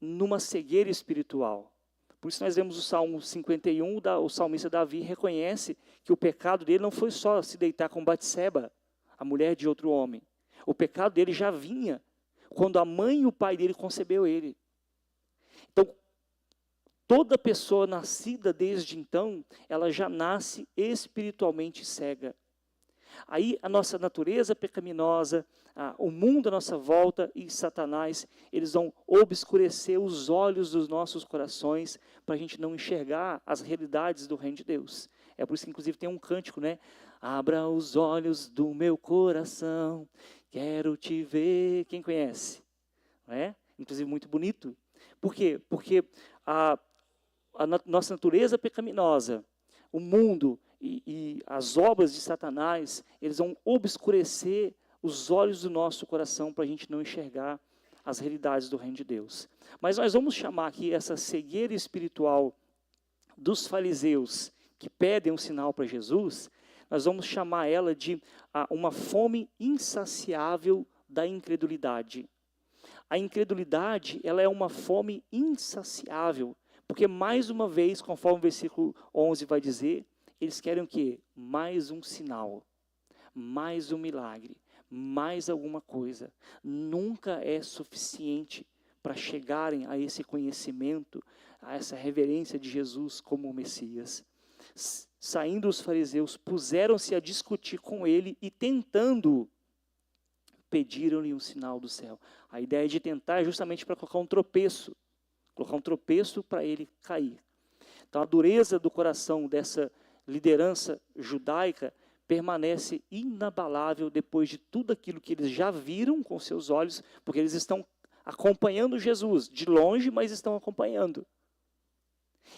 S3: numa cegueira espiritual. Por isso nós vemos o Salmo 51, o salmista Davi reconhece que o pecado dele não foi só se deitar com Batseba, a mulher de outro homem. O pecado dele já vinha quando a mãe e o pai dele concebeu ele. Então, toda pessoa nascida desde então, ela já nasce espiritualmente cega. Aí a nossa natureza pecaminosa, o mundo à nossa volta e Satanás, eles vão obscurecer os olhos dos nossos corações para a gente não enxergar as realidades do reino de Deus. É por isso que inclusive tem um cântico, né? Abra os olhos do meu coração, quero te ver. Quem conhece? Não é? Inclusive muito bonito. Por quê? Porque a nossa natureza pecaminosa, o mundo e as obras de Satanás, eles vão obscurecer os olhos do nosso coração para a gente não enxergar as realidades do reino de Deus. Mas nós vamos chamar aqui essa cegueira espiritual dos fariseus que pedem um sinal para Jesus, nós vamos chamar ela de uma fome insaciável da incredulidade. A incredulidade, ela é uma fome insaciável, porque mais uma vez, conforme o versículo 11 vai dizer, eles querem o quê? Mais um sinal, mais um milagre, mais alguma coisa. Nunca é suficiente para chegarem a esse conhecimento, a essa reverência de Jesus como o Messias. Saindo os fariseus, puseram-se a discutir com ele e tentando, pediram-lhe um sinal do céu. A ideia de tentar é justamente para colocar um tropeço para ele cair. Então a dureza do coração dessa liderança judaica permanece inabalável depois de tudo aquilo que eles já viram com seus olhos, porque eles estão acompanhando Jesus, de longe, mas estão acompanhando.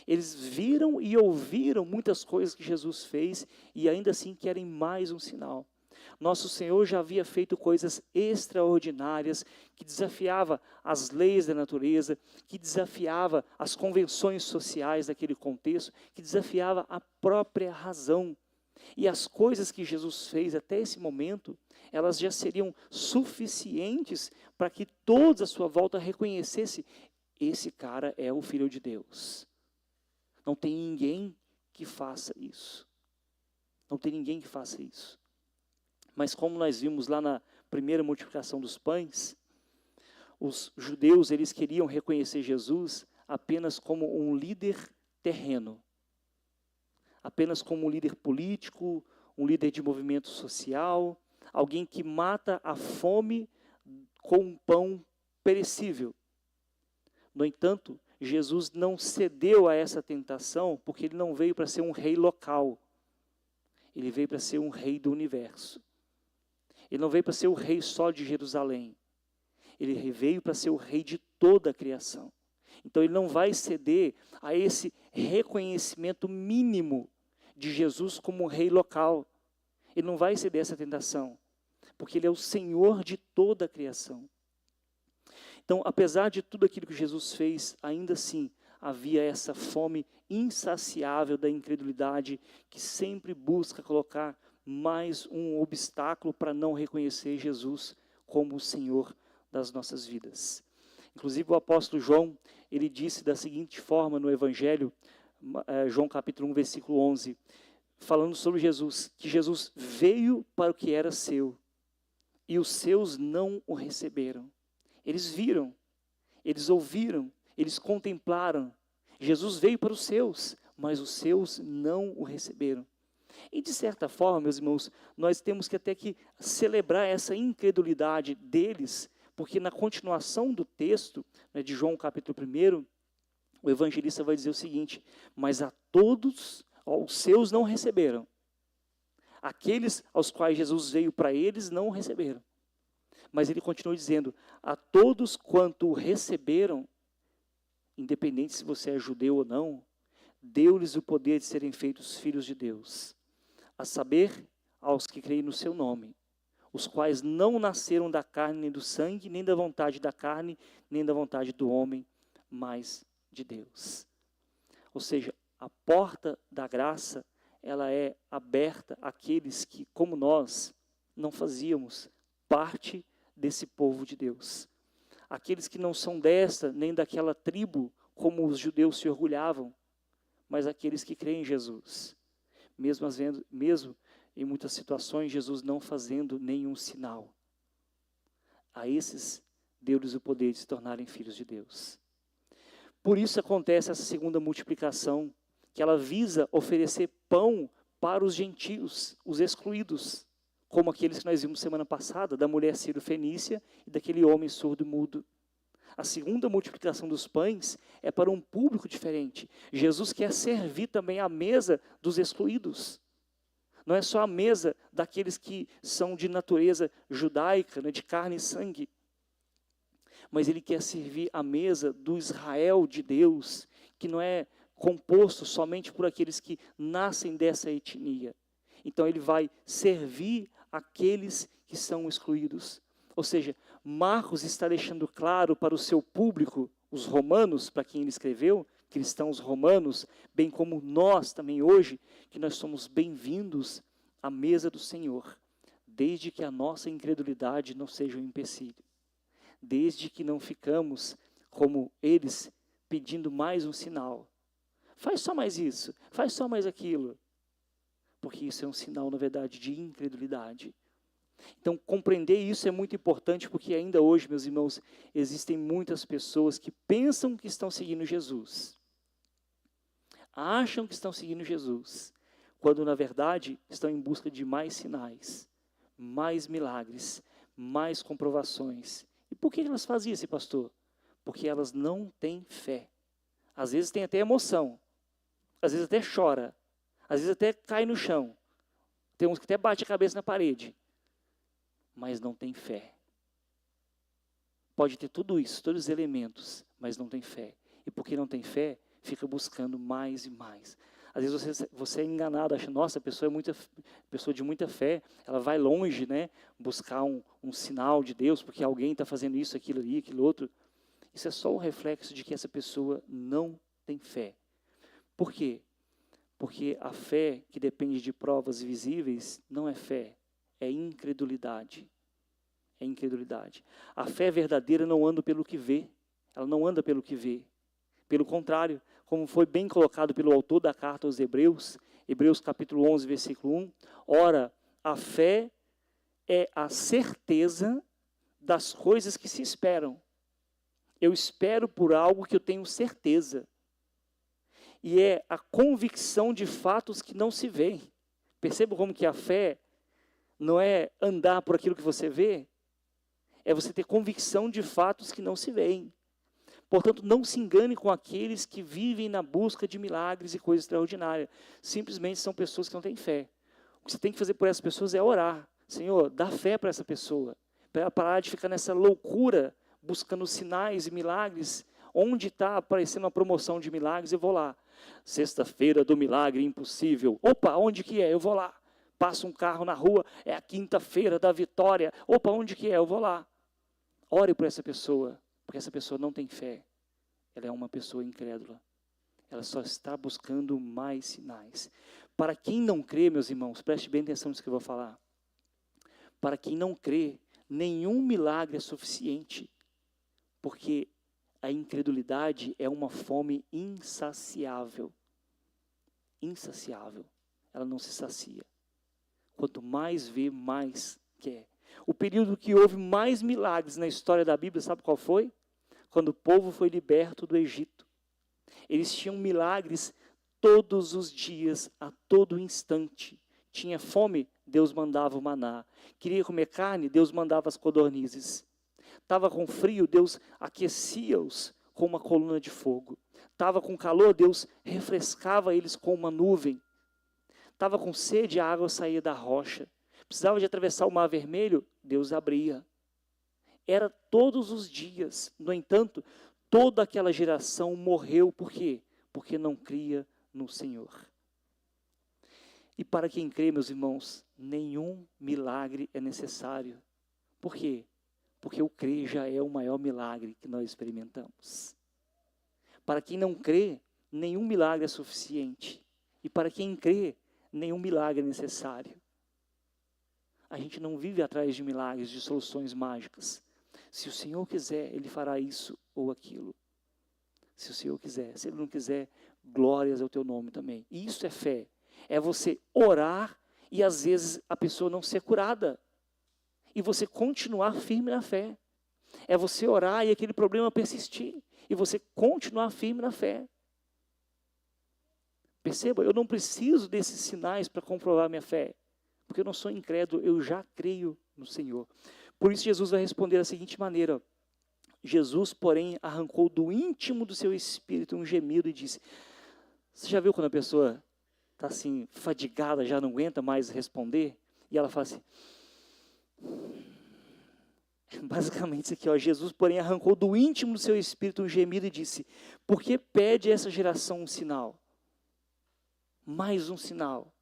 S3: Eles viram e ouviram muitas coisas que Jesus fez e ainda assim querem mais um sinal. Nosso Senhor já havia feito coisas extraordinárias que desafiava as leis da natureza, que desafiava as convenções sociais daquele contexto, que desafiava a própria razão. E as coisas que Jesus fez até esse momento, elas já seriam suficientes para que todos à sua volta reconhecessem: esse cara é o Filho de Deus. Não tem ninguém que faça isso. Não tem ninguém que faça isso. Mas como nós vimos lá na primeira multiplicação dos pães, os judeus, eles queriam reconhecer Jesus apenas como um líder terreno. Apenas como um líder político, um líder de movimento social, alguém que mata a fome com um pão perecível. No entanto, Jesus não cedeu a essa tentação porque ele não veio para ser um rei local. Ele veio para ser um rei do universo. Ele não veio para ser o rei só de Jerusalém. Ele veio para ser o rei de toda a criação. Então ele não vai ceder a esse reconhecimento mínimo de Jesus como um rei local. Ele não vai ceder a essa tentação, porque ele é o Senhor de toda a criação. Então, apesar de tudo aquilo que Jesus fez, ainda assim havia essa fome insaciável da incredulidade que sempre busca colocar mais um obstáculo para não reconhecer Jesus como o Senhor das nossas vidas. Inclusive o apóstolo João, ele disse da seguinte forma no Evangelho, João capítulo 1, versículo 11, falando sobre Jesus, que Jesus veio para o que era seu, e os seus não o receberam. Eles viram, eles ouviram, eles contemplaram. Jesus veio para os seus, mas os seus não o receberam. E de certa forma, meus irmãos, nós temos que até que celebrar essa incredulidade deles, porque na continuação do texto, né, de João capítulo 1, o evangelista vai dizer o seguinte: mas a todos, os seus não receberam. Aqueles aos quais Jesus veio para eles não o receberam. Mas ele continua dizendo: a todos quanto o receberam, independente se você é judeu ou não, deu-lhes o poder de serem feitos filhos de Deus, a saber, aos que creem no seu nome, os quais não nasceram da carne nem do sangue, nem da vontade da carne, nem da vontade do homem, mas de Deus. Ou seja, a porta da graça, ela é aberta àqueles que, como nós, não fazíamos parte desse povo de Deus. Aqueles que não são desta, nem daquela tribo, como os judeus se orgulhavam, mas aqueles que creem em Jesus. Mesmo em muitas situações, Jesus não fazendo nenhum sinal. A esses, deu-lhes o poder de se tornarem filhos de Deus. Por isso acontece essa segunda multiplicação, que ela visa oferecer pão para os gentios, os excluídos. como aqueles que nós vimos semana passada, da mulher sírio-fenícia e daquele homem surdo-mudo. A segunda multiplicação dos pães é para um público diferente. Jesus quer servir também a mesa dos excluídos. Não é só a mesa daqueles que são de natureza judaica, né, de carne e sangue. Mas ele quer servir a mesa do Israel de Deus, que não é composto somente por aqueles que nascem dessa etnia. Então ele vai servir aqueles que são excluídos. Ou seja, Marcos está deixando claro para o seu público, os romanos, para quem ele escreveu, cristãos romanos, bem como nós também hoje, que nós somos bem-vindos à mesa do Senhor, desde que a nossa incredulidade não seja um empecilho, desde que não ficamos como eles, pedindo mais um sinal. Faz só mais isso, faz só mais aquilo, porque isso é um sinal, na verdade, de incredulidade. Então, compreender isso é muito importante, porque ainda hoje, meus irmãos, existem muitas pessoas que pensam que estão seguindo Jesus, acham que estão seguindo Jesus, quando, na verdade, estão em busca de mais sinais, mais milagres, mais comprovações. E por que elas fazem isso, pastor? Porque elas não têm fé. Às vezes tem até emoção, às vezes até chora, às vezes até cai no chão, tem uns que até bate a cabeça na parede, mas não tem fé. Pode ter tudo isso, todos os elementos, mas não tem fé. E porque não tem fé, fica buscando mais e mais. Às vezes você é enganado, acha, nossa, a pessoa é pessoa de muita fé, ela vai longe, né, buscar um sinal de Deus, porque alguém está fazendo isso, aquilo ali, aquilo outro. Isso é só um reflexo de que essa pessoa não tem fé. Por quê? Porque a fé que depende de provas visíveis não é fé, é incredulidade. É incredulidade. A fé verdadeira não anda pelo que vê. Ela não anda pelo que vê. Pelo contrário, como foi bem colocado pelo autor da carta aos Hebreus, Hebreus capítulo 11, versículo 1, ora, a fé é a certeza das coisas que se esperam. Eu espero por algo que eu tenho certeza. E é a convicção de fatos que não se veem. Perceba como que a fé não é andar por aquilo que você vê, é você ter convicção de fatos que não se veem. Portanto, não se engane com aqueles que vivem na busca de milagres e coisas extraordinárias. Simplesmente são pessoas que não têm fé. O que você tem que fazer por essas pessoas é orar. Senhor, dá fé para essa pessoa, para ela parar de ficar nessa loucura, buscando sinais e milagres. Onde está aparecendo uma promoção de milagres, eu vou lá. Sexta-feira do milagre impossível. Opa, onde que é? Eu vou lá. Passa um carro na rua, é a quinta-feira da vitória. Opa, onde que é? Eu vou lá. Ore por essa pessoa, porque essa pessoa não tem fé. Ela é uma pessoa incrédula. Ela só está buscando mais sinais. Para quem não crê, meus irmãos, preste bem atenção nisso que eu vou falar. Para quem não crê, nenhum milagre é suficiente, porque a incredulidade é uma fome insaciável. Insaciável. Ela não se sacia. Quanto mais vê, mais quer. O período que houve mais milagres na história da Bíblia, sabe qual foi? Quando o povo foi liberto do Egito. Eles tinham milagres todos os dias, a todo instante. Tinha fome, Deus mandava o maná. Queria comer carne, Deus mandava as codornizes. Estava com frio, Deus aquecia-os com uma coluna de fogo. Estava com calor, Deus refrescava eles com uma nuvem. Estava com sede, a água saía da rocha. Precisava de atravessar o mar vermelho, Deus abria. Era todos os dias. No entanto, toda aquela geração morreu. Por quê? Porque não cria no Senhor. E para quem crê, meus irmãos, nenhum milagre é necessário. Por quê? Porque o crer já é o maior milagre que nós experimentamos. Para quem não crê, nenhum milagre é suficiente. E para quem crê, nenhum milagre é necessário. A gente não vive atrás de milagres, de soluções mágicas. Se o Senhor quiser, Ele fará isso ou aquilo. Se o Senhor quiser. Se Ele não quiser, glórias ao teu nome também. E isso é fé. É você orar e às vezes a pessoa não ser curada. E você continuar firme na fé. É você orar e aquele problema persistir. E você continuar firme na fé. Perceba, eu não preciso desses sinais para comprovar minha fé. porque eu não sou incrédulo, eu já creio no Senhor. Por isso Jesus vai responder da seguinte maneira: Jesus, porém, arrancou do íntimo do seu espírito um gemido e disse... Você já viu quando a pessoa está assim, fadigada, já não aguenta mais responder? E ela fala assim... Basicamente isso aqui, ó, Jesus, porém, arrancou do íntimo do seu espírito um gemido e disse: por que pede essa geração um sinal? Mais um sinal.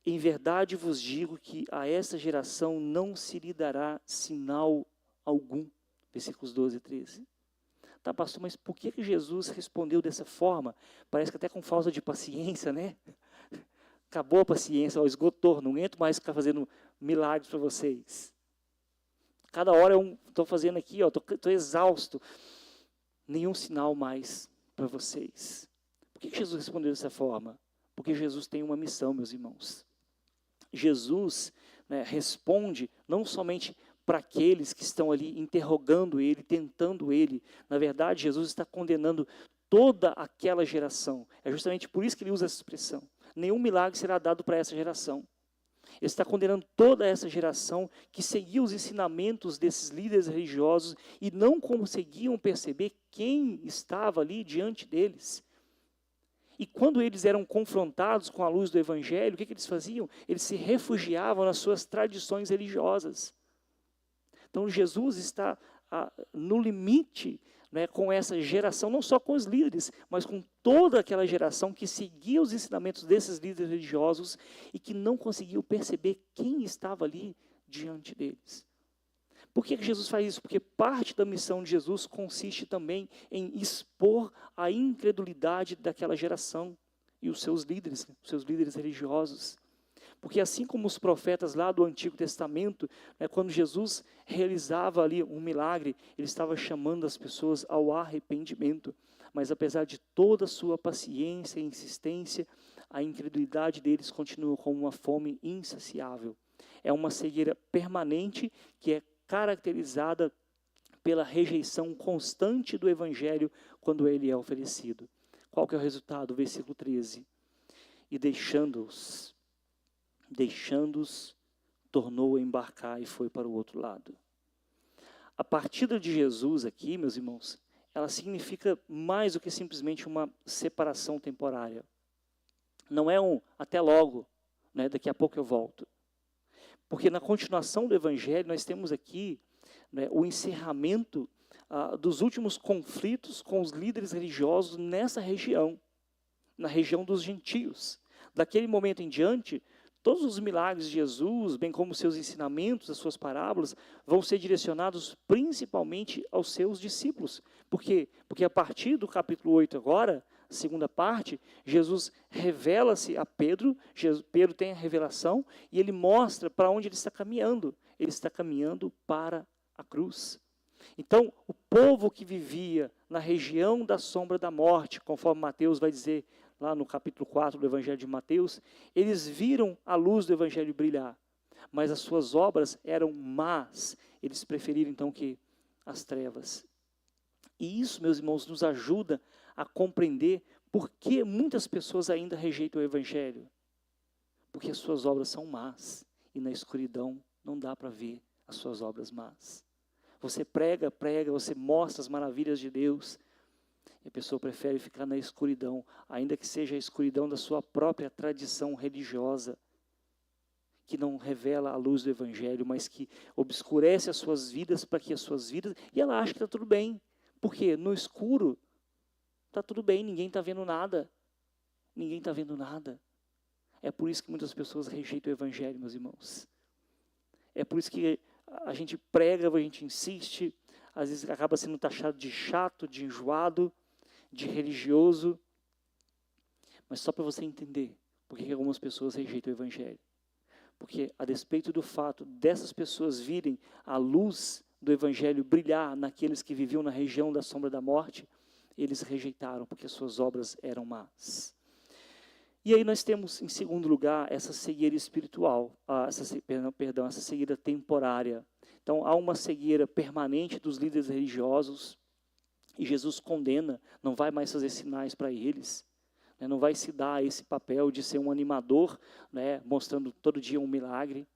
S3: Em verdade vos digo que a essa geração não se lhe dará sinal algum. Versículos 12 e 13. Tá, pastor, mas por que Jesus respondeu dessa forma? Parece que até com falta de paciência, né? Acabou a paciência, ó, esgotou, não aguento mais ficar fazendo milagres para vocês. Cada hora eu estou fazendo aqui, estou exausto. Nenhum sinal mais para vocês. Por que Jesus respondeu dessa forma? Porque Jesus tem uma missão, meus irmãos. Jesus, né, responde não somente para aqueles que estão ali interrogando ele, tentando ele. Na verdade, Jesus está condenando toda aquela geração. É justamente por isso que ele usa essa expressão. Nenhum milagre será dado para essa geração. Ele está condenando toda essa geração que seguia os ensinamentos desses líderes religiosos e não conseguiam perceber quem estava ali diante deles. E quando eles eram confrontados com a luz do Evangelho, o que eles faziam? Eles se refugiavam nas suas tradições religiosas. Então Jesus está no limite, né, com essa geração, não só com os líderes, mas com toda aquela geração que seguia os ensinamentos desses líderes religiosos e que não conseguiu perceber quem estava ali diante deles. Por que Jesus faz isso? Porque parte da missão de Jesus consiste também em expor a incredulidade daquela geração e os seus líderes religiosos. Porque assim como os profetas lá do Antigo Testamento, né, quando Jesus realizava ali um milagre, ele estava chamando as pessoas ao arrependimento. Mas apesar de toda a sua paciência e insistência, a incredulidade deles continua como uma fome insaciável. É uma cegueira permanente que é caracterizada pela rejeição constante do Evangelho quando ele é oferecido. Qual que é o resultado? Versículo 13. E deixando-os, tornou a embarcar e foi para o outro lado. A partida de Jesus aqui, meus irmãos, ela significa mais do que simplesmente uma separação temporária. Não é um até logo, né, daqui a pouco eu volto. Porque na continuação do Evangelho nós temos aqui, né, o encerramento dos últimos conflitos com os líderes religiosos nessa região, na região dos gentios. Daquele momento em diante, todos os milagres de Jesus, bem como seus ensinamentos, as suas parábolas, vão ser direcionados principalmente aos seus discípulos. Por quê? Porque a partir do capítulo 8 agora, segunda parte, Jesus revela-se a Pedro, Pedro tem a revelação e ele mostra para onde ele está caminhando. Ele está caminhando para a cruz. Então, o povo que vivia na região da sombra da morte, conforme Mateus vai dizer lá no capítulo 4 do Evangelho de Mateus, eles viram a luz do Evangelho brilhar, mas as suas obras eram más. Eles preferiram então que as trevas. E isso, meus irmãos, nos ajuda a compreender por que muitas pessoas ainda rejeitam o Evangelho. Porque as suas obras são más e na escuridão não dá para ver as suas obras más. Você prega, você mostra as maravilhas de Deus, e a pessoa prefere ficar na escuridão, ainda que seja a escuridão da sua própria tradição religiosa, que não revela a luz do Evangelho, mas que obscurece as suas vidas para que as suas vidas... E ela acha que está tudo bem. Porque no escuro está tudo bem, ninguém está vendo nada. Ninguém está vendo nada. É por isso que muitas pessoas rejeitam o Evangelho, meus irmãos. É por isso que a gente prega, a gente insiste, às vezes acaba sendo taxado de chato, de enjoado, de religioso. Mas só para você entender por que algumas pessoas rejeitam o Evangelho. Porque a despeito do fato dessas pessoas virem a luz do Evangelho brilhar naqueles que viviam na região da sombra da morte, eles rejeitaram porque suas obras eram más. E aí nós temos, em segundo lugar, essa cegueira espiritual, essa cegueira temporária. Então, há uma cegueira permanente dos líderes religiosos, e Jesus condena, não vai mais fazer sinais para eles, né? Não vai se dar esse papel de ser um animador, né? Mostrando todo dia um milagre.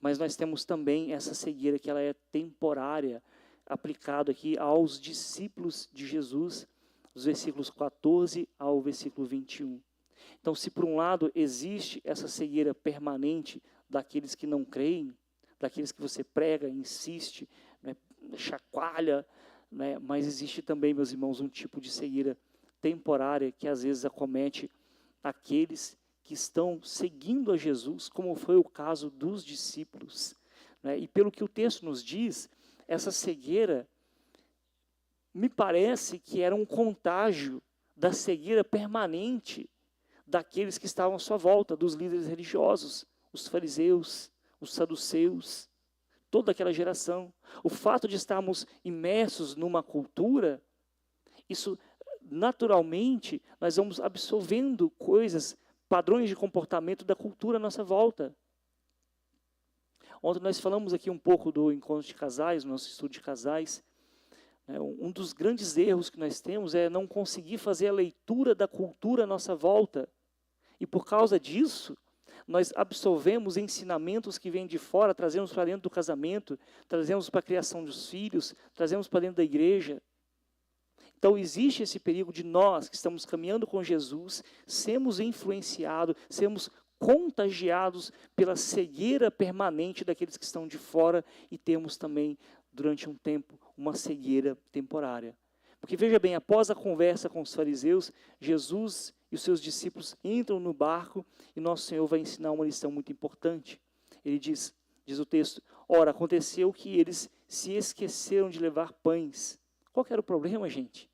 S3: Mas nós temos também essa cegueira que ela é temporária, aplicado aqui aos discípulos de Jesus, dos versículos 14 ao versículo 21. Então, se por um lado existe essa cegueira permanente daqueles que não creem, daqueles que você prega, insiste, né, chacoalha, né, mas existe também, meus irmãos, um tipo de cegueira temporária que às vezes acomete aqueles que estão seguindo a Jesus, como foi o caso dos discípulos, né? E pelo que o texto nos diz, essa cegueira me parece que era um contágio da cegueira permanente daqueles que estavam à sua volta, dos líderes religiosos, os fariseus, os saduceus, toda aquela geração. O fato de estarmos imersos numa cultura, isso naturalmente nós vamos absorvendo coisas, padrões de comportamento da cultura à nossa volta. Ontem nós falamos aqui um pouco do encontro de casais, no nosso estudo de casais. Um dos grandes erros que nós temos é não conseguir fazer a leitura da cultura à nossa volta. E por causa disso, nós absorvemos ensinamentos que vêm de fora, trazemos para dentro do casamento, trazemos para a criação dos filhos, trazemos para dentro da igreja. Então existe esse perigo de nós, que estamos caminhando com Jesus, sermos influenciados, sermos contagiados pela cegueira permanente daqueles que estão de fora e temos também, durante um tempo, uma cegueira temporária. Porque veja bem, após a conversa com os fariseus, Jesus e os seus discípulos entram no barco e nosso Senhor vai ensinar uma lição muito importante. Ele diz o texto, ora, aconteceu que eles se esqueceram de levar pães. Qual que era o problema, gente?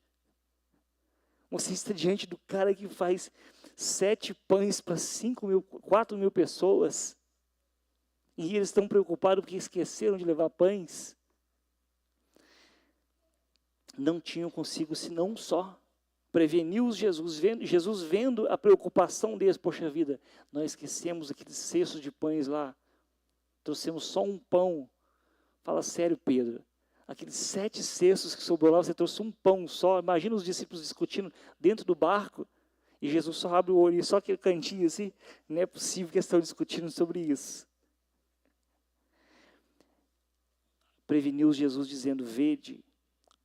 S3: Você está diante do cara que faz 7 pães para 4 mil pessoas e eles estão preocupados porque esqueceram de levar pães. Não tinham consigo senão só. Preveniu-os Jesus vendo a preocupação deles. Poxa vida, nós esquecemos aqueles cestos de pães lá. Trouxemos só um pão. Fala sério, Pedro. Aqueles 7 cestos que sobrou lá, você trouxe um pão só. Imagina os discípulos discutindo dentro do barco. E Jesus só abre o olho, e só aquele cantinho assim. Não é possível que eles estão discutindo sobre isso. Preveniu-os Jesus dizendo, vede,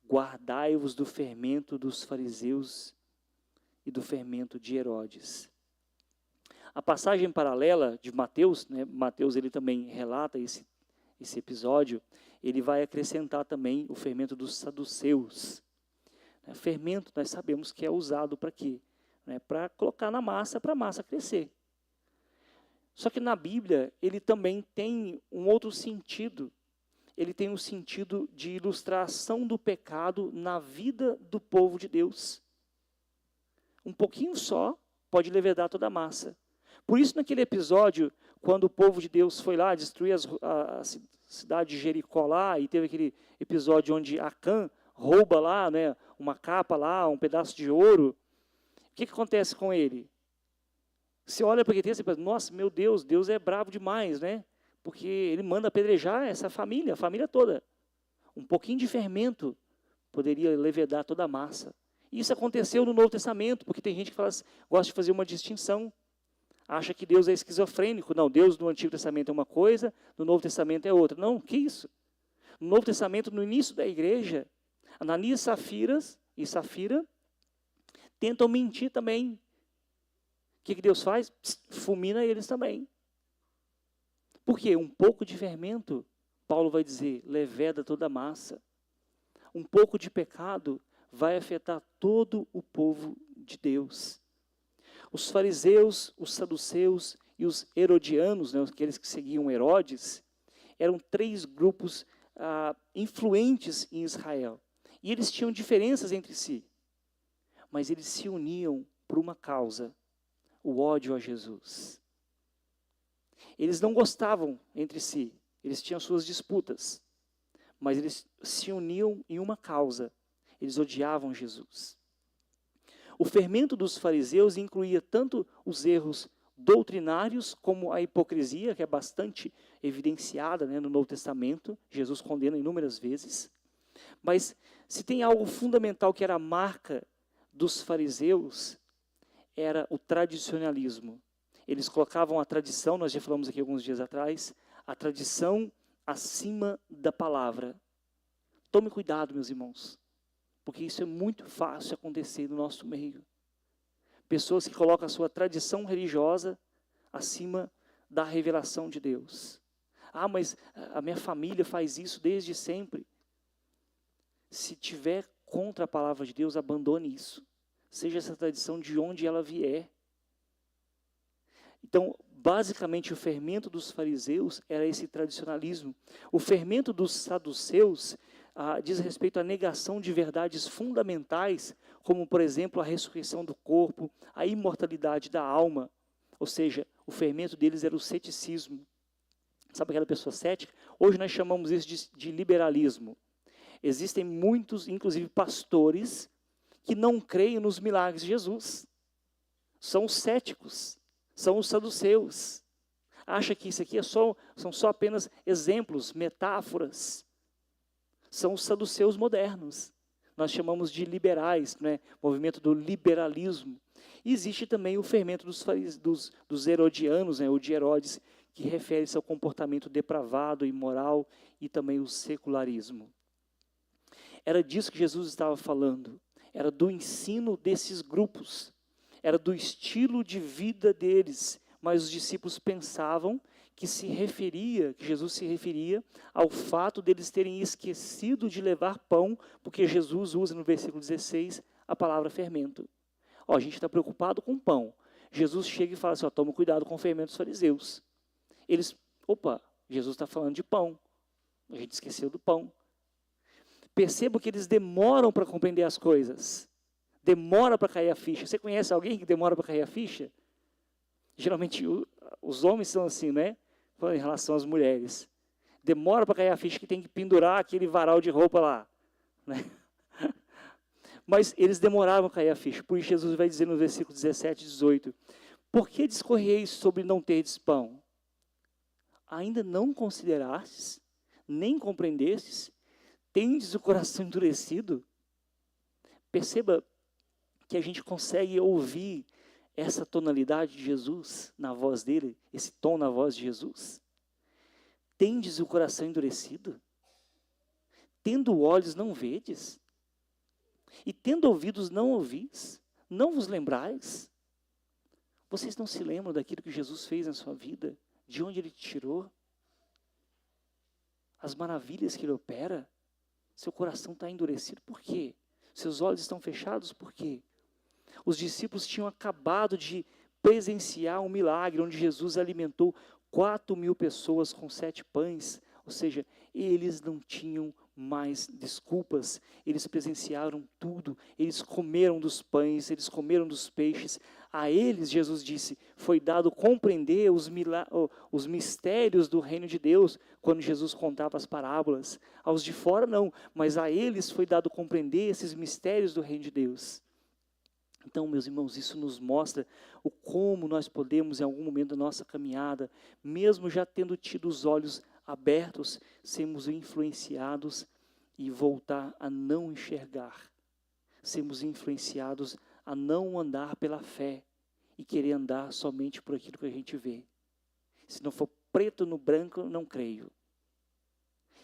S3: guardai-vos do fermento dos fariseus e do fermento de Herodes. A passagem paralela de Mateus, né, Mateus ele também relata esse episódio, ele vai acrescentar também o fermento dos saduceus. Fermento nós sabemos que é usado para quê? Para colocar na massa, para a massa crescer. Só que na Bíblia ele também tem um outro sentido. Ele tem um sentido de ilustração do pecado na vida do povo de Deus. Um pouquinho só pode levedar toda a massa. Por isso, naquele episódio, quando o povo de Deus foi lá destruir a cidade de Jericó lá, e teve aquele episódio onde Acã rouba lá, né, uma capa lá, um pedaço de ouro, o que acontece com ele? Você olha para aquele texto e pensa, nossa, meu Deus, Deus é bravo demais, né? Porque ele manda apedrejar essa família, a família toda. Um pouquinho de fermento poderia levedar toda a massa. E isso aconteceu no Novo Testamento, porque tem gente que gosta de fazer uma distinção. Acha que Deus é esquizofrênico. Não, Deus no Antigo Testamento é uma coisa, no Novo Testamento é outra. Não, que isso? No Novo Testamento, no início da igreja, Ananias e Safira tentam mentir também. O que Deus faz? Fulmina eles também. Por quê? Um pouco de fermento, Paulo vai dizer, leveda toda a massa. Um pouco de pecado vai afetar todo o povo de Deus. Os fariseus, os saduceus e os herodianos, né, aqueles que seguiam Herodes, eram 3 grupos influentes em Israel. E eles tinham diferenças entre si, mas eles se uniam por uma causa, o ódio a Jesus. Eles não gostavam entre si, eles tinham suas disputas, mas eles se uniam em uma causa, eles odiavam Jesus. O fermento dos fariseus incluía tanto os erros doutrinários como a hipocrisia, que é bastante evidenciada, né, no Novo Testamento, Jesus condena inúmeras vezes. Mas se tem algo fundamental que era a marca dos fariseus, era o tradicionalismo. Eles colocavam a tradição, nós já falamos aqui alguns dias atrás, a tradição acima da palavra. Tome cuidado, meus irmãos, porque isso é muito fácil acontecer no nosso meio. Pessoas que colocam a sua tradição religiosa acima da revelação de Deus. Ah, mas a minha família faz isso desde sempre. Se tiver contra a palavra de Deus, abandone isso. Seja essa tradição de onde ela vier. Então, basicamente, o fermento dos fariseus era esse tradicionalismo. O fermento dos saduceus diz respeito à negação de verdades fundamentais, como, por exemplo, a ressurreição do corpo, a imortalidade da alma. Ou seja, o fermento deles era o ceticismo. Sabe aquela pessoa cética? Hoje nós chamamos isso de liberalismo. Existem muitos, inclusive pastores, que não creem nos milagres de Jesus. São os céticos, são os saduceus. Acha que isso aqui são só apenas exemplos, metáforas. São os saduceus modernos. Nós chamamos de liberais, né? Movimento do liberalismo. E existe também o fermento dos herodianos, né? Ou de Herodes, que refere-se ao comportamento depravado, imoral e também o secularismo. Era disso que Jesus estava falando. Era do ensino desses grupos. Era do estilo de vida deles. Mas os discípulos pensavam que Jesus se referia ao fato deles terem esquecido de levar pão, porque Jesus usa no versículo 16 a palavra fermento. A gente está preocupado com pão. Jesus chega e fala assim, toma cuidado com o fermento dos fariseus. Jesus está falando de pão. A gente esqueceu do pão. Perceba que eles demoram para compreender as coisas. Demora para cair a ficha. Você conhece alguém que demora para cair a ficha? Geralmente os homens são assim, né? Em relação às mulheres. Demora para cair a ficha que tem que pendurar aquele varal de roupa lá. Né? Mas eles demoraram a cair a ficha. Por isso Jesus vai dizer no versículo 17 e 18. Por que discorreis sobre não terdes pão? Ainda não considerastes, nem compreendestes? Tendes o coração endurecido? Perceba que a gente consegue ouvir essa tonalidade de Jesus na voz dele, esse tom na voz de Jesus. Tendes o coração endurecido? Tendo olhos não vedes? E tendo ouvidos não ouvis? Não vos lembrais? Vocês não se lembram daquilo que Jesus fez na sua vida? De onde ele te tirou? As maravilhas que ele opera? Seu coração está endurecido. Por quê? Seus olhos estão fechados. Por quê? Os discípulos tinham acabado de presenciar um milagre onde Jesus alimentou 4.000 pessoas com 7 pães. Ou seja, eles não tinham mais desculpas. Eles presenciaram tudo. Eles comeram dos pães, eles comeram dos peixes. A eles, Jesus disse, foi dado compreender os mistérios do reino de Deus, quando Jesus contava as parábolas. Aos de fora não, mas a eles foi dado compreender esses mistérios do reino de Deus. Então, meus irmãos, isso nos mostra o como nós podemos, em algum momento da nossa caminhada, mesmo já tendo tido os olhos abertos, sermos influenciados e voltar a não enxergar. Sermos influenciados a não andar pela fé e querer andar somente por aquilo que a gente vê. Se não for preto no branco, não creio.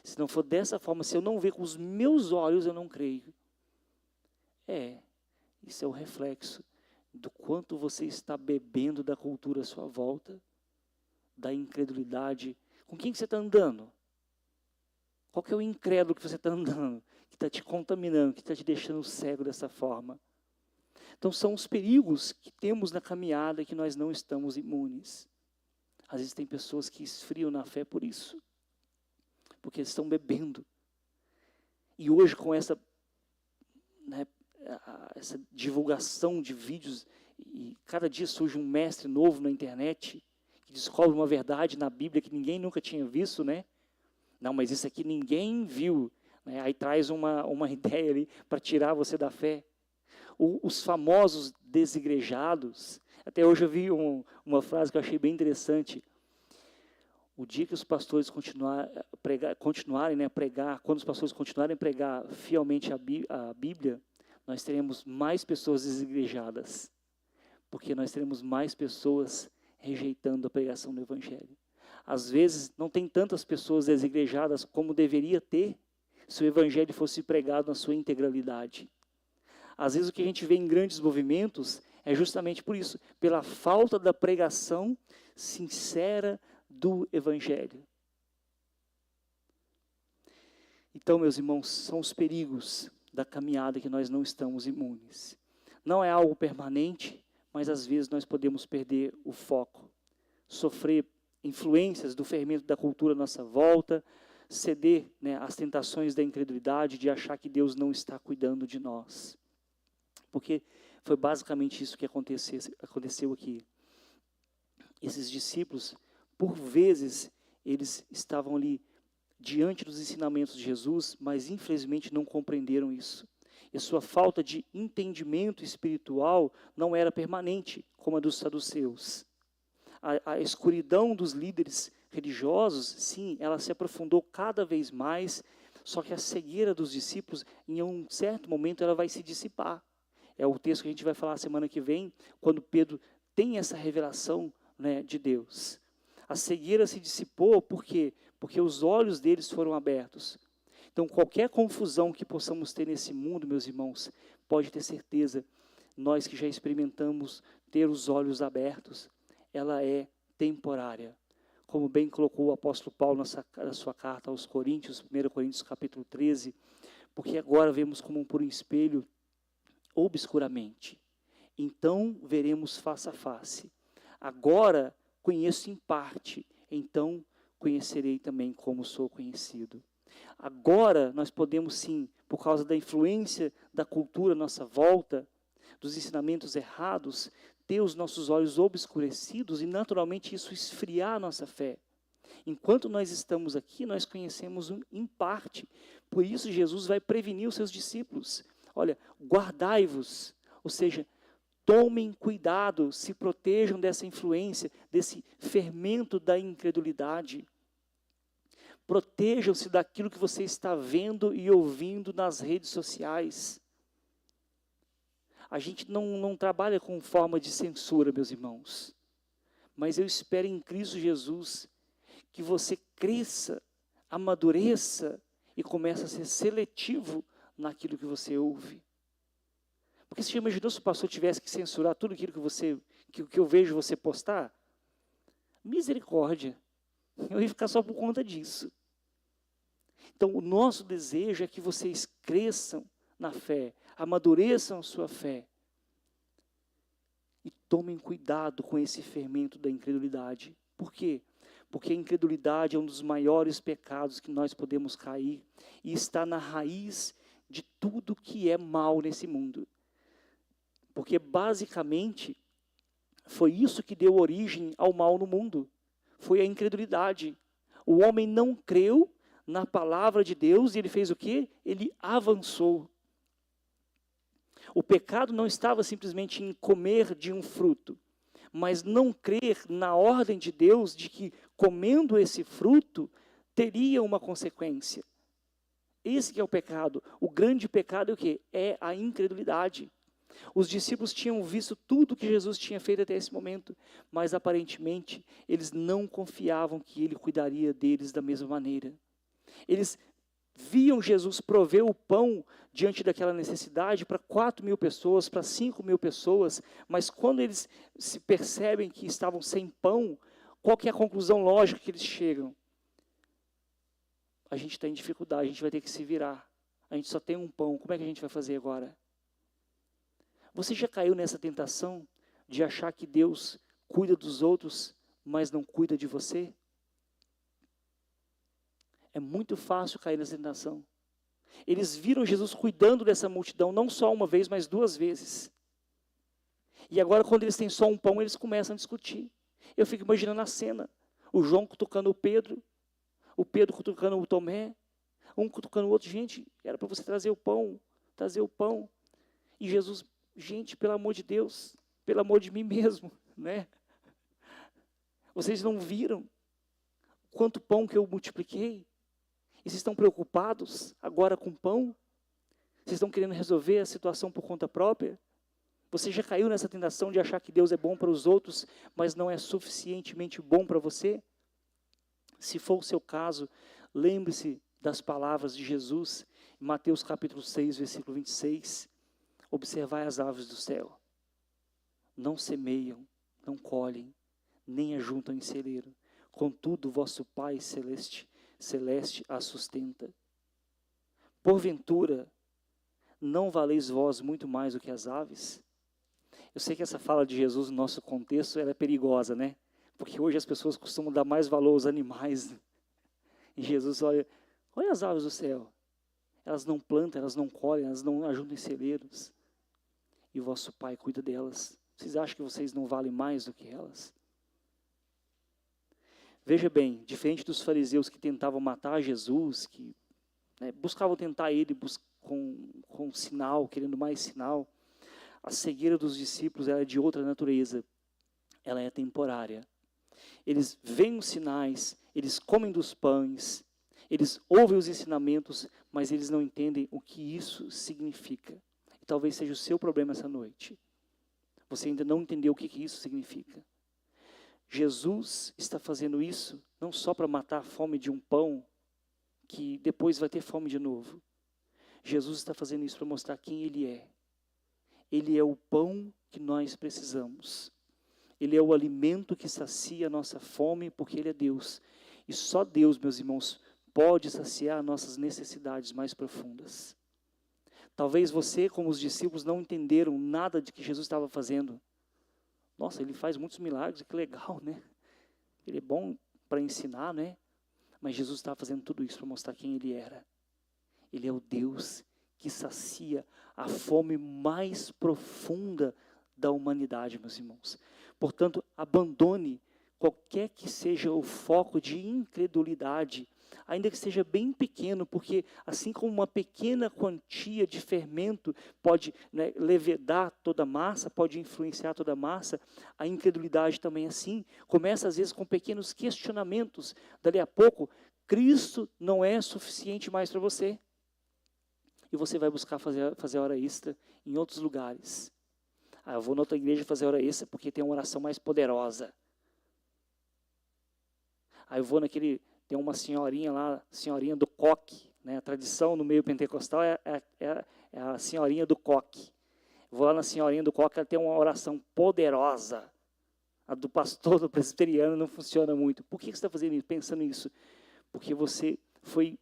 S3: Se não for dessa forma, se eu não ver com os meus olhos, eu não creio. Isso é o reflexo do quanto você está bebendo da cultura à sua volta, da incredulidade. Com quem que você está andando? Qual que é o incrédulo que você está andando, que está te contaminando, que está te deixando cego dessa forma? Então, são os perigos que temos na caminhada que nós não estamos imunes. Às vezes tem pessoas que esfriam na fé por isso, porque eles estão bebendo. E hoje, com essa divulgação de vídeos, e cada dia surge um mestre novo na internet, que descobre uma verdade na Bíblia que ninguém nunca tinha visto, né? Não, mas isso aqui ninguém viu. Né? Aí traz uma ideia ali para tirar você da fé. Os famosos desigrejados. Até hoje eu vi uma frase que eu achei bem interessante. O dia que os pastores continuarem a pregar, quando os pastores continuarem a pregar fielmente a Bíblia, nós teremos mais pessoas desigrejadas. porque nós teremos mais pessoas rejeitando a pregação do Evangelho. Às vezes, não tem tantas pessoas desigrejadas como deveria ter se o Evangelho fosse pregado na sua integralidade. Às vezes, o que a gente vê em grandes movimentos é justamente por isso, pela falta da pregação sincera do Evangelho. Então, meus irmãos, são os perigos da caminhada que nós não estamos imunes. Não é algo permanente, mas às vezes nós podemos perder o foco, sofrer influências do fermento da cultura à nossa volta, ceder, né, às tentações da incredulidade, de achar que Deus não está cuidando de nós. Porque foi basicamente isso que aconteceu aqui. Esses discípulos, por vezes, eles estavam ali diante dos ensinamentos de Jesus, mas infelizmente não compreenderam isso. E sua falta de entendimento espiritual não era permanente, como a dos saduceus. A escuridão dos líderes religiosos, sim, ela se aprofundou cada vez mais, só que a cegueira dos discípulos, em um certo momento, ela vai se dissipar. É o texto que a gente vai falar semana que vem, quando Pedro tem essa revelação, né, de Deus. A cegueira se dissipou, por quê? Porque os olhos deles foram abertos. Então, qualquer confusão que possamos ter nesse mundo, meus irmãos, pode ter certeza, nós que já experimentamos ter os olhos abertos, ela é temporária. Como bem colocou o apóstolo Paulo na sua carta aos Coríntios, 1 Coríntios capítulo 13, porque agora vemos como por um espelho, obscuramente. Então, veremos face a face. Agora, conheço em parte, então conhecerei também como sou conhecido. Agora, nós podemos sim, por causa da influência da cultura à nossa volta, dos ensinamentos errados, ter os nossos olhos obscurecidos e, naturalmente, isso esfriar a nossa fé. Enquanto nós estamos aqui, nós conhecemos em parte. Por isso, Jesus vai prevenir os seus discípulos. Olha, guardai-vos, ou seja, tomem cuidado, se protejam dessa influência, desse fermento da incredulidade. Protejam-se daquilo que você está vendo e ouvindo nas redes sociais. A gente não trabalha com forma de censura, meus irmãos. Mas eu espero em Cristo Jesus que você cresça, amadureça e comece a ser seletivo naquilo que você ouve. Porque você já imaginou se o pastor tivesse que censurar tudo aquilo que eu vejo você postar? Misericórdia. Eu ia ficar só por conta disso. Então, o nosso desejo é que vocês cresçam na fé, amadureçam a sua fé. E tomem cuidado com esse fermento da incredulidade. Por quê? Porque a incredulidade é um dos maiores pecados que nós podemos cair e está na raiz de tudo que é mal nesse mundo. Porque, basicamente, foi isso que deu origem ao mal no mundo. Foi a incredulidade. O homem não creu na palavra de Deus e ele fez o quê? Ele avançou. O pecado não estava simplesmente em comer de um fruto, mas não crer na ordem de Deus de que, comendo esse fruto, teria uma consequência. Esse que é o pecado. O grande pecado é o quê? É a incredulidade. Os discípulos tinham visto tudo que Jesus tinha feito até esse momento, mas aparentemente eles não confiavam que ele cuidaria deles da mesma maneira. Eles viam Jesus prover o pão diante daquela necessidade para 4.000 pessoas, para 5.000 pessoas, mas quando eles se percebem que estavam sem pão, qual que é a conclusão lógica que eles chegam? A gente está em dificuldade, a gente vai ter que se virar. A gente só tem um pão, como é que a gente vai fazer agora? Você já caiu nessa tentação de achar que Deus cuida dos outros, mas não cuida de você? É muito fácil cair nessa tentação. Eles viram Jesus cuidando dessa multidão, não só uma vez, mas 2 vezes. E agora, quando eles têm só um pão, eles começam a discutir. Eu fico imaginando a cena. O João cutucando o Pedro cutucando o Tomé, um cutucando o outro. Gente, era para você trazer o pão. E Jesus, gente, pelo amor de Deus, pelo amor de mim mesmo, né? Vocês não viram quanto pão que eu multipliquei? E vocês estão preocupados agora com pão? Vocês estão querendo resolver a situação por conta própria? Você já caiu nessa tentação de achar que Deus é bom para os outros, mas não é suficientemente bom para você? Se for o seu caso, lembre-se das palavras de Jesus, em Mateus capítulo 6, versículo 26. Observai as aves do céu. Não semeiam, não colhem, nem ajuntam em celeiro. Contudo, vosso Pai celeste as sustenta. Porventura, não valeis vós muito mais do que as aves? Eu sei que essa fala de Jesus no nosso contexto ela é perigosa, né? Porque hoje as pessoas costumam dar mais valor aos animais. E Jesus olha as aves do céu. Elas não plantam, elas não colhem, elas não ajuntam em celeiros. E o vosso Pai cuida delas. Vocês acham que vocês não valem mais do que elas? Veja bem, diferente dos fariseus que tentavam matar Jesus, que buscavam tentar ele com sinal, querendo mais sinal, a cegueira dos discípulos era de outra natureza. Ela é temporária. Eles veem os sinais, eles comem dos pães, eles ouvem os ensinamentos, mas eles não entendem o que isso significa. E talvez seja o seu problema essa noite. Você ainda não entendeu o que isso significa. Jesus está fazendo isso não só para matar a fome de um pão, que depois vai ter fome de novo. Jesus está fazendo isso para mostrar quem Ele é. Ele é o pão que nós precisamos. Ele é o alimento que sacia a nossa fome, porque Ele é Deus. E só Deus, meus irmãos, pode saciar nossas necessidades mais profundas. Talvez você, como os discípulos, não entenderam nada de que Jesus estava fazendo. Nossa, Ele faz muitos milagres, que legal, né? Ele é bom para ensinar, né? Mas Jesus estava fazendo tudo isso para mostrar quem Ele era. Ele é o Deus que sacia a fome mais profunda da humanidade, meus irmãos. Portanto, abandone qualquer que seja o foco de incredulidade, ainda que seja bem pequeno, porque assim como uma pequena quantia de fermento pode levedar toda a massa, pode influenciar toda a massa, a incredulidade também é assim. Começa às vezes com pequenos questionamentos. Dali a pouco, Cristo não é suficiente mais para você. E você vai buscar fazer hora extra em outros lugares. Eu vou na outra igreja fazer hora extra porque tem uma oração mais poderosa. Eu vou tem uma senhorinha lá, senhorinha do coque, né? A tradição no meio pentecostal é a senhorinha do coque. Vou lá na senhorinha do coque, ela tem uma oração poderosa. A do pastor, do presbiteriano, não funciona muito. Por que você está fazendo isso, pensando nisso? Porque você foi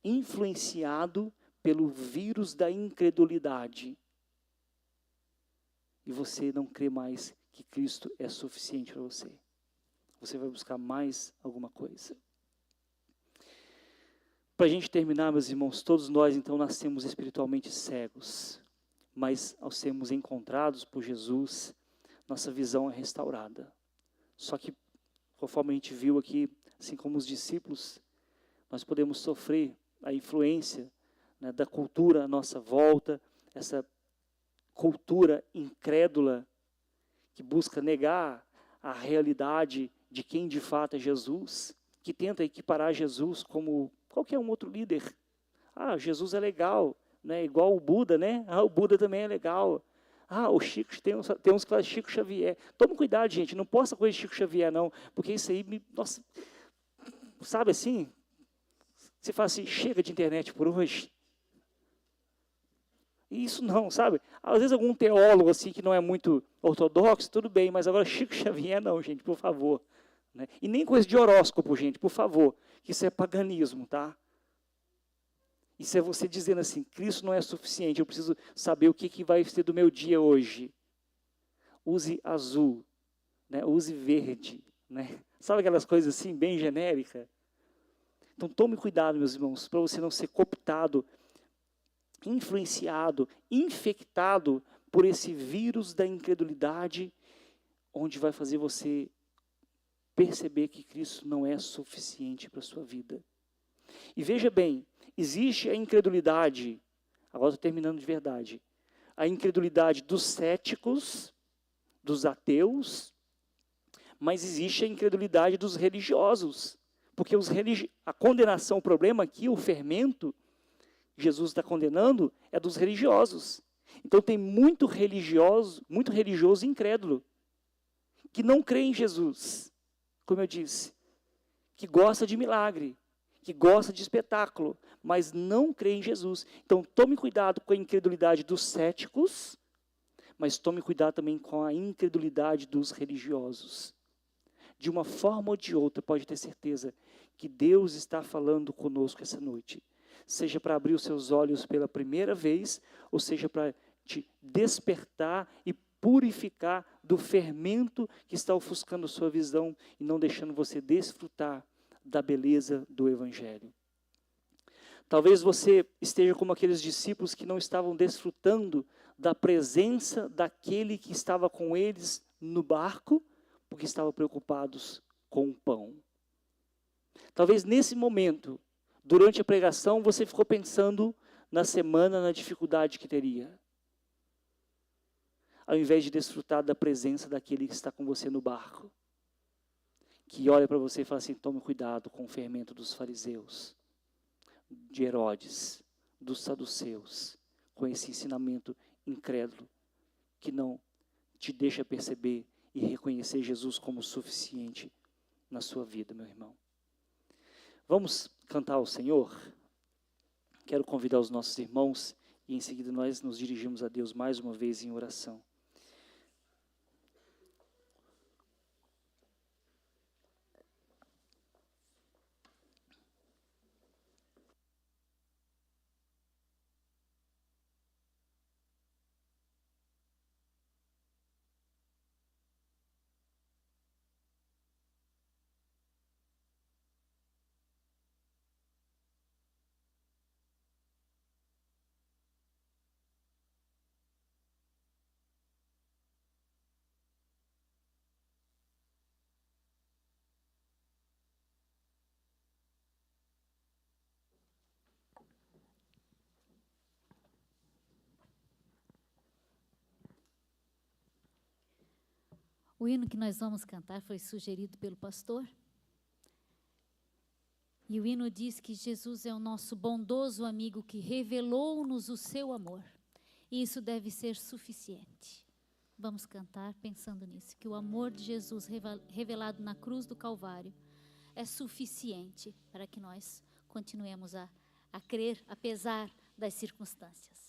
S3: influenciado pelo vírus da incredulidade. E você não crê mais que Cristo é suficiente para você. Você vai buscar mais alguma coisa. Para a gente terminar, meus irmãos, todos nós então nascemos espiritualmente cegos. Mas ao sermos encontrados por Jesus, nossa visão é restaurada. Só que, conforme a gente viu aqui, assim como os discípulos, nós podemos sofrer a influência da cultura à nossa volta, essa cultura incrédula que busca negar a realidade de quem de fato é Jesus, que tenta equiparar Jesus como qualquer um outro líder. Jesus é legal, né? Igual o Buda, né? O Buda também é legal. O Chico, tem uns que falam Chico Xavier. Tome cuidado, gente, não posta coisa de Chico Xavier, não, porque isso aí, nossa, sabe assim? Você fala assim, chega de internet por hoje. Isso não, sabe? Às vezes algum teólogo assim que não é muito ortodoxo, tudo bem, mas agora Chico Xavier não, gente, por favor. Né? E nem coisa de horóscopo, gente, por favor. Que isso é paganismo, tá? Isso é você dizendo assim, Cristo não é suficiente, eu preciso saber o que vai ser do meu dia hoje. Use azul, né? Use verde, né? Sabe aquelas coisas assim, bem genéricas? Então tome cuidado, meus irmãos, para você não ser cooptado, influenciado, infectado por esse vírus da incredulidade, onde vai fazer você perceber que Cristo não é suficiente para a sua vida. E veja bem, existe a incredulidade, agora estou terminando de verdade, a incredulidade dos céticos, dos ateus, mas existe a incredulidade dos religiosos, porque a condenação, o problema aqui, o fermento, Jesus está condenando, é dos religiosos. Então tem muito religioso incrédulo, que não crê em Jesus, como eu disse, que gosta de milagre, que gosta de espetáculo, mas não crê em Jesus. Então tome cuidado com a incredulidade dos céticos, mas tome cuidado também com a incredulidade dos religiosos. De uma forma ou de outra, pode ter certeza que Deus está falando conosco essa noite. Seja para abrir os seus olhos pela primeira vez, ou seja para te despertar e purificar do fermento que está ofuscando sua visão e não deixando você desfrutar da beleza do Evangelho. Talvez você esteja como aqueles discípulos que não estavam desfrutando da presença daquele que estava com eles no barco, porque estavam preocupados com o pão. Talvez nesse momento, durante a pregação, você ficou pensando na semana, na dificuldade que teria, ao invés de desfrutar da presença daquele que está com você no barco, que olha para você e fala assim: tome cuidado com o fermento dos fariseus, de Herodes, dos saduceus, com esse ensinamento incrédulo, que não te deixa perceber e reconhecer Jesus como suficiente na sua vida, meu irmão. Vamos cantar ao Senhor? Quero convidar os nossos irmãos e em seguida nós nos dirigimos a Deus mais uma vez em oração.
S1: O hino que nós vamos cantar foi sugerido pelo pastor. E o hino diz que Jesus é o nosso bondoso amigo que revelou-nos o seu amor. E isso deve ser suficiente. Vamos cantar pensando nisso, que o amor de Jesus revelado na cruz do Calvário é suficiente para que nós continuemos a crer, apesar das circunstâncias.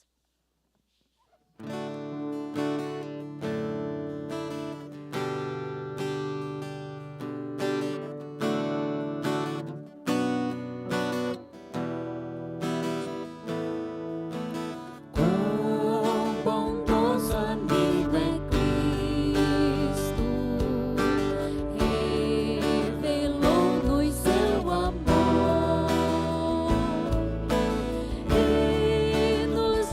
S2: Nos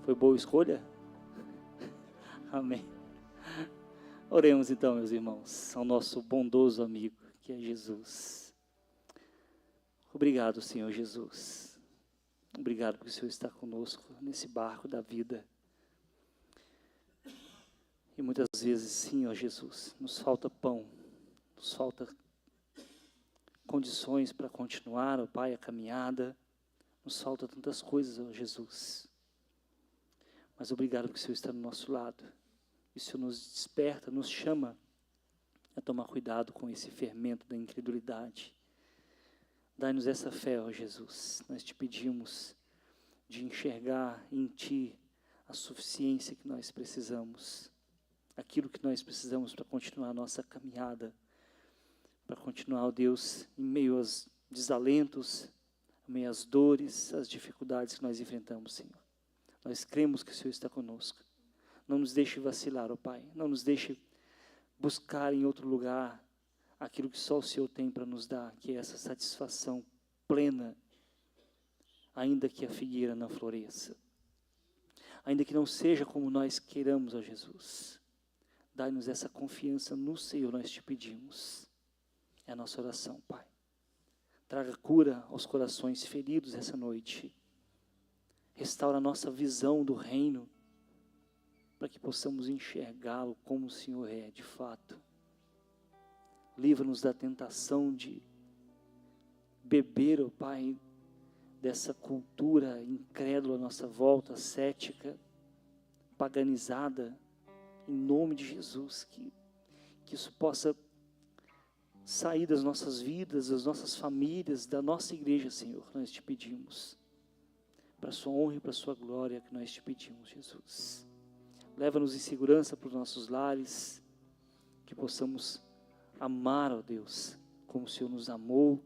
S3: Foi boa escolha? Amém. Oremos então, meus irmãos, ao nosso bondoso amigo, que é Jesus. Obrigado, Senhor Jesus. Obrigado porque o Senhor está conosco nesse barco da vida. E muitas vezes, sim, ó Jesus, nos falta pão, nos falta condições para continuar, ó Pai, a caminhada. Nos falta tantas coisas, ó Jesus. Mas obrigado porque o Senhor está do nosso lado. E o Senhor nos desperta, nos chama a tomar cuidado com esse fermento da incredulidade. Dai-nos essa fé, ó Jesus. Nós te pedimos de enxergar em Ti a suficiência que nós precisamos. Aquilo que nós precisamos para continuar a nossa caminhada. Para continuar, ó Deus, em meio aos desalentos, em meio às dores, às dificuldades que nós enfrentamos, Senhor. Nós cremos que o Senhor está conosco. Não nos deixe vacilar, ó Pai. Não nos deixe buscar em outro lugar aquilo que só o Senhor tem para nos dar, que é essa satisfação plena, ainda que a figueira não floresça. Ainda que não seja como nós queiramos, ó Jesus. Dai-nos essa confiança no Senhor, nós te pedimos. É a nossa oração, Pai. Traga cura aos corações feridos essa noite. Restaura a nossa visão do reino, para que possamos enxergá-lo como o Senhor é, de fato. Livra-nos da tentação de beber, ó Pai, dessa cultura incrédula à nossa volta, cética, paganizada, em nome de Jesus, que isso possa sair das nossas vidas, das nossas famílias, da nossa igreja, Senhor, nós te pedimos. Para a sua honra e para a sua glória que nós te pedimos, Jesus. Leva-nos em segurança para os nossos lares, que possamos amar, ó Deus, como o Senhor nos amou,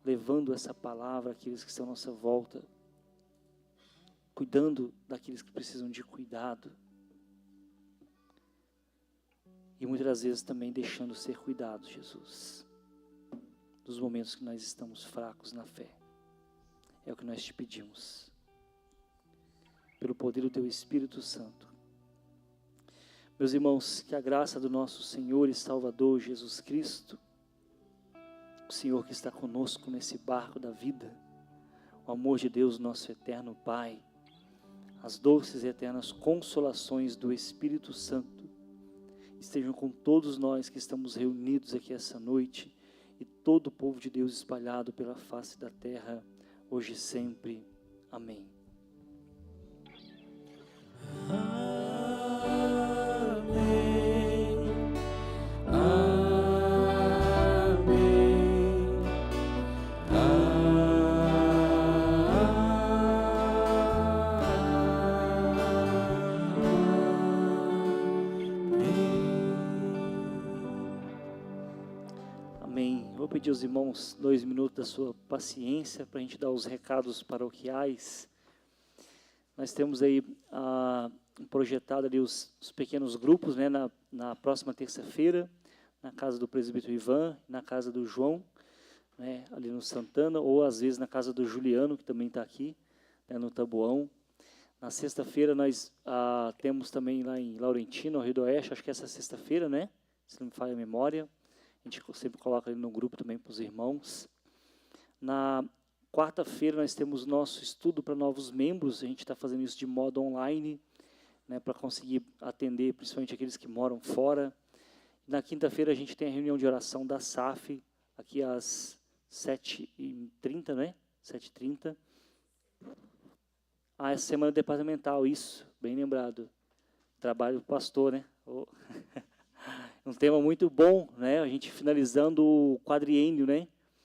S3: levando essa palavra àqueles que estão à nossa volta, cuidando daqueles que precisam de cuidado, e muitas das vezes também deixando ser cuidados, Jesus, dos momentos que nós estamos fracos na fé. É o que nós te pedimos, pelo poder do Teu Espírito Santo. Meus irmãos, que a graça do nosso Senhor e Salvador Jesus Cristo, o Senhor que está conosco nesse barco da vida, o amor de Deus, nosso eterno Pai, as doces e eternas consolações do Espírito Santo, estejam com todos nós que estamos reunidos aqui essa noite e todo o povo de Deus espalhado pela face da terra, hoje e sempre. Amém. Vou pedir aos irmãos 2 minutos da sua paciência para a gente dar os recados paroquiais. Nós temos aí projetado ali os pequenos grupos, né, na próxima terça-feira, na casa do presbítero Ivan, na casa do João, né, ali no Santana, ou às vezes na casa do Juliano, que também está aqui, né, no Taboão. Na sexta-feira nós temos também lá em Laurentino, ao Rio do Oeste, acho que é essa sexta-feira, né, se não me falha a memória. A gente sempre coloca ali no grupo também para os irmãos. Na quarta-feira nós temos nosso estudo para novos membros. A gente está fazendo isso de modo online, né, para conseguir atender principalmente aqueles que moram fora. Na quinta-feira a gente tem a reunião de oração da SAF, aqui às 7h30, né? 7h30. Essa semana departamental, isso, bem lembrado. Trabalho do pastor, né? Um tema muito bom, né? A gente finalizando o quadriênio, né?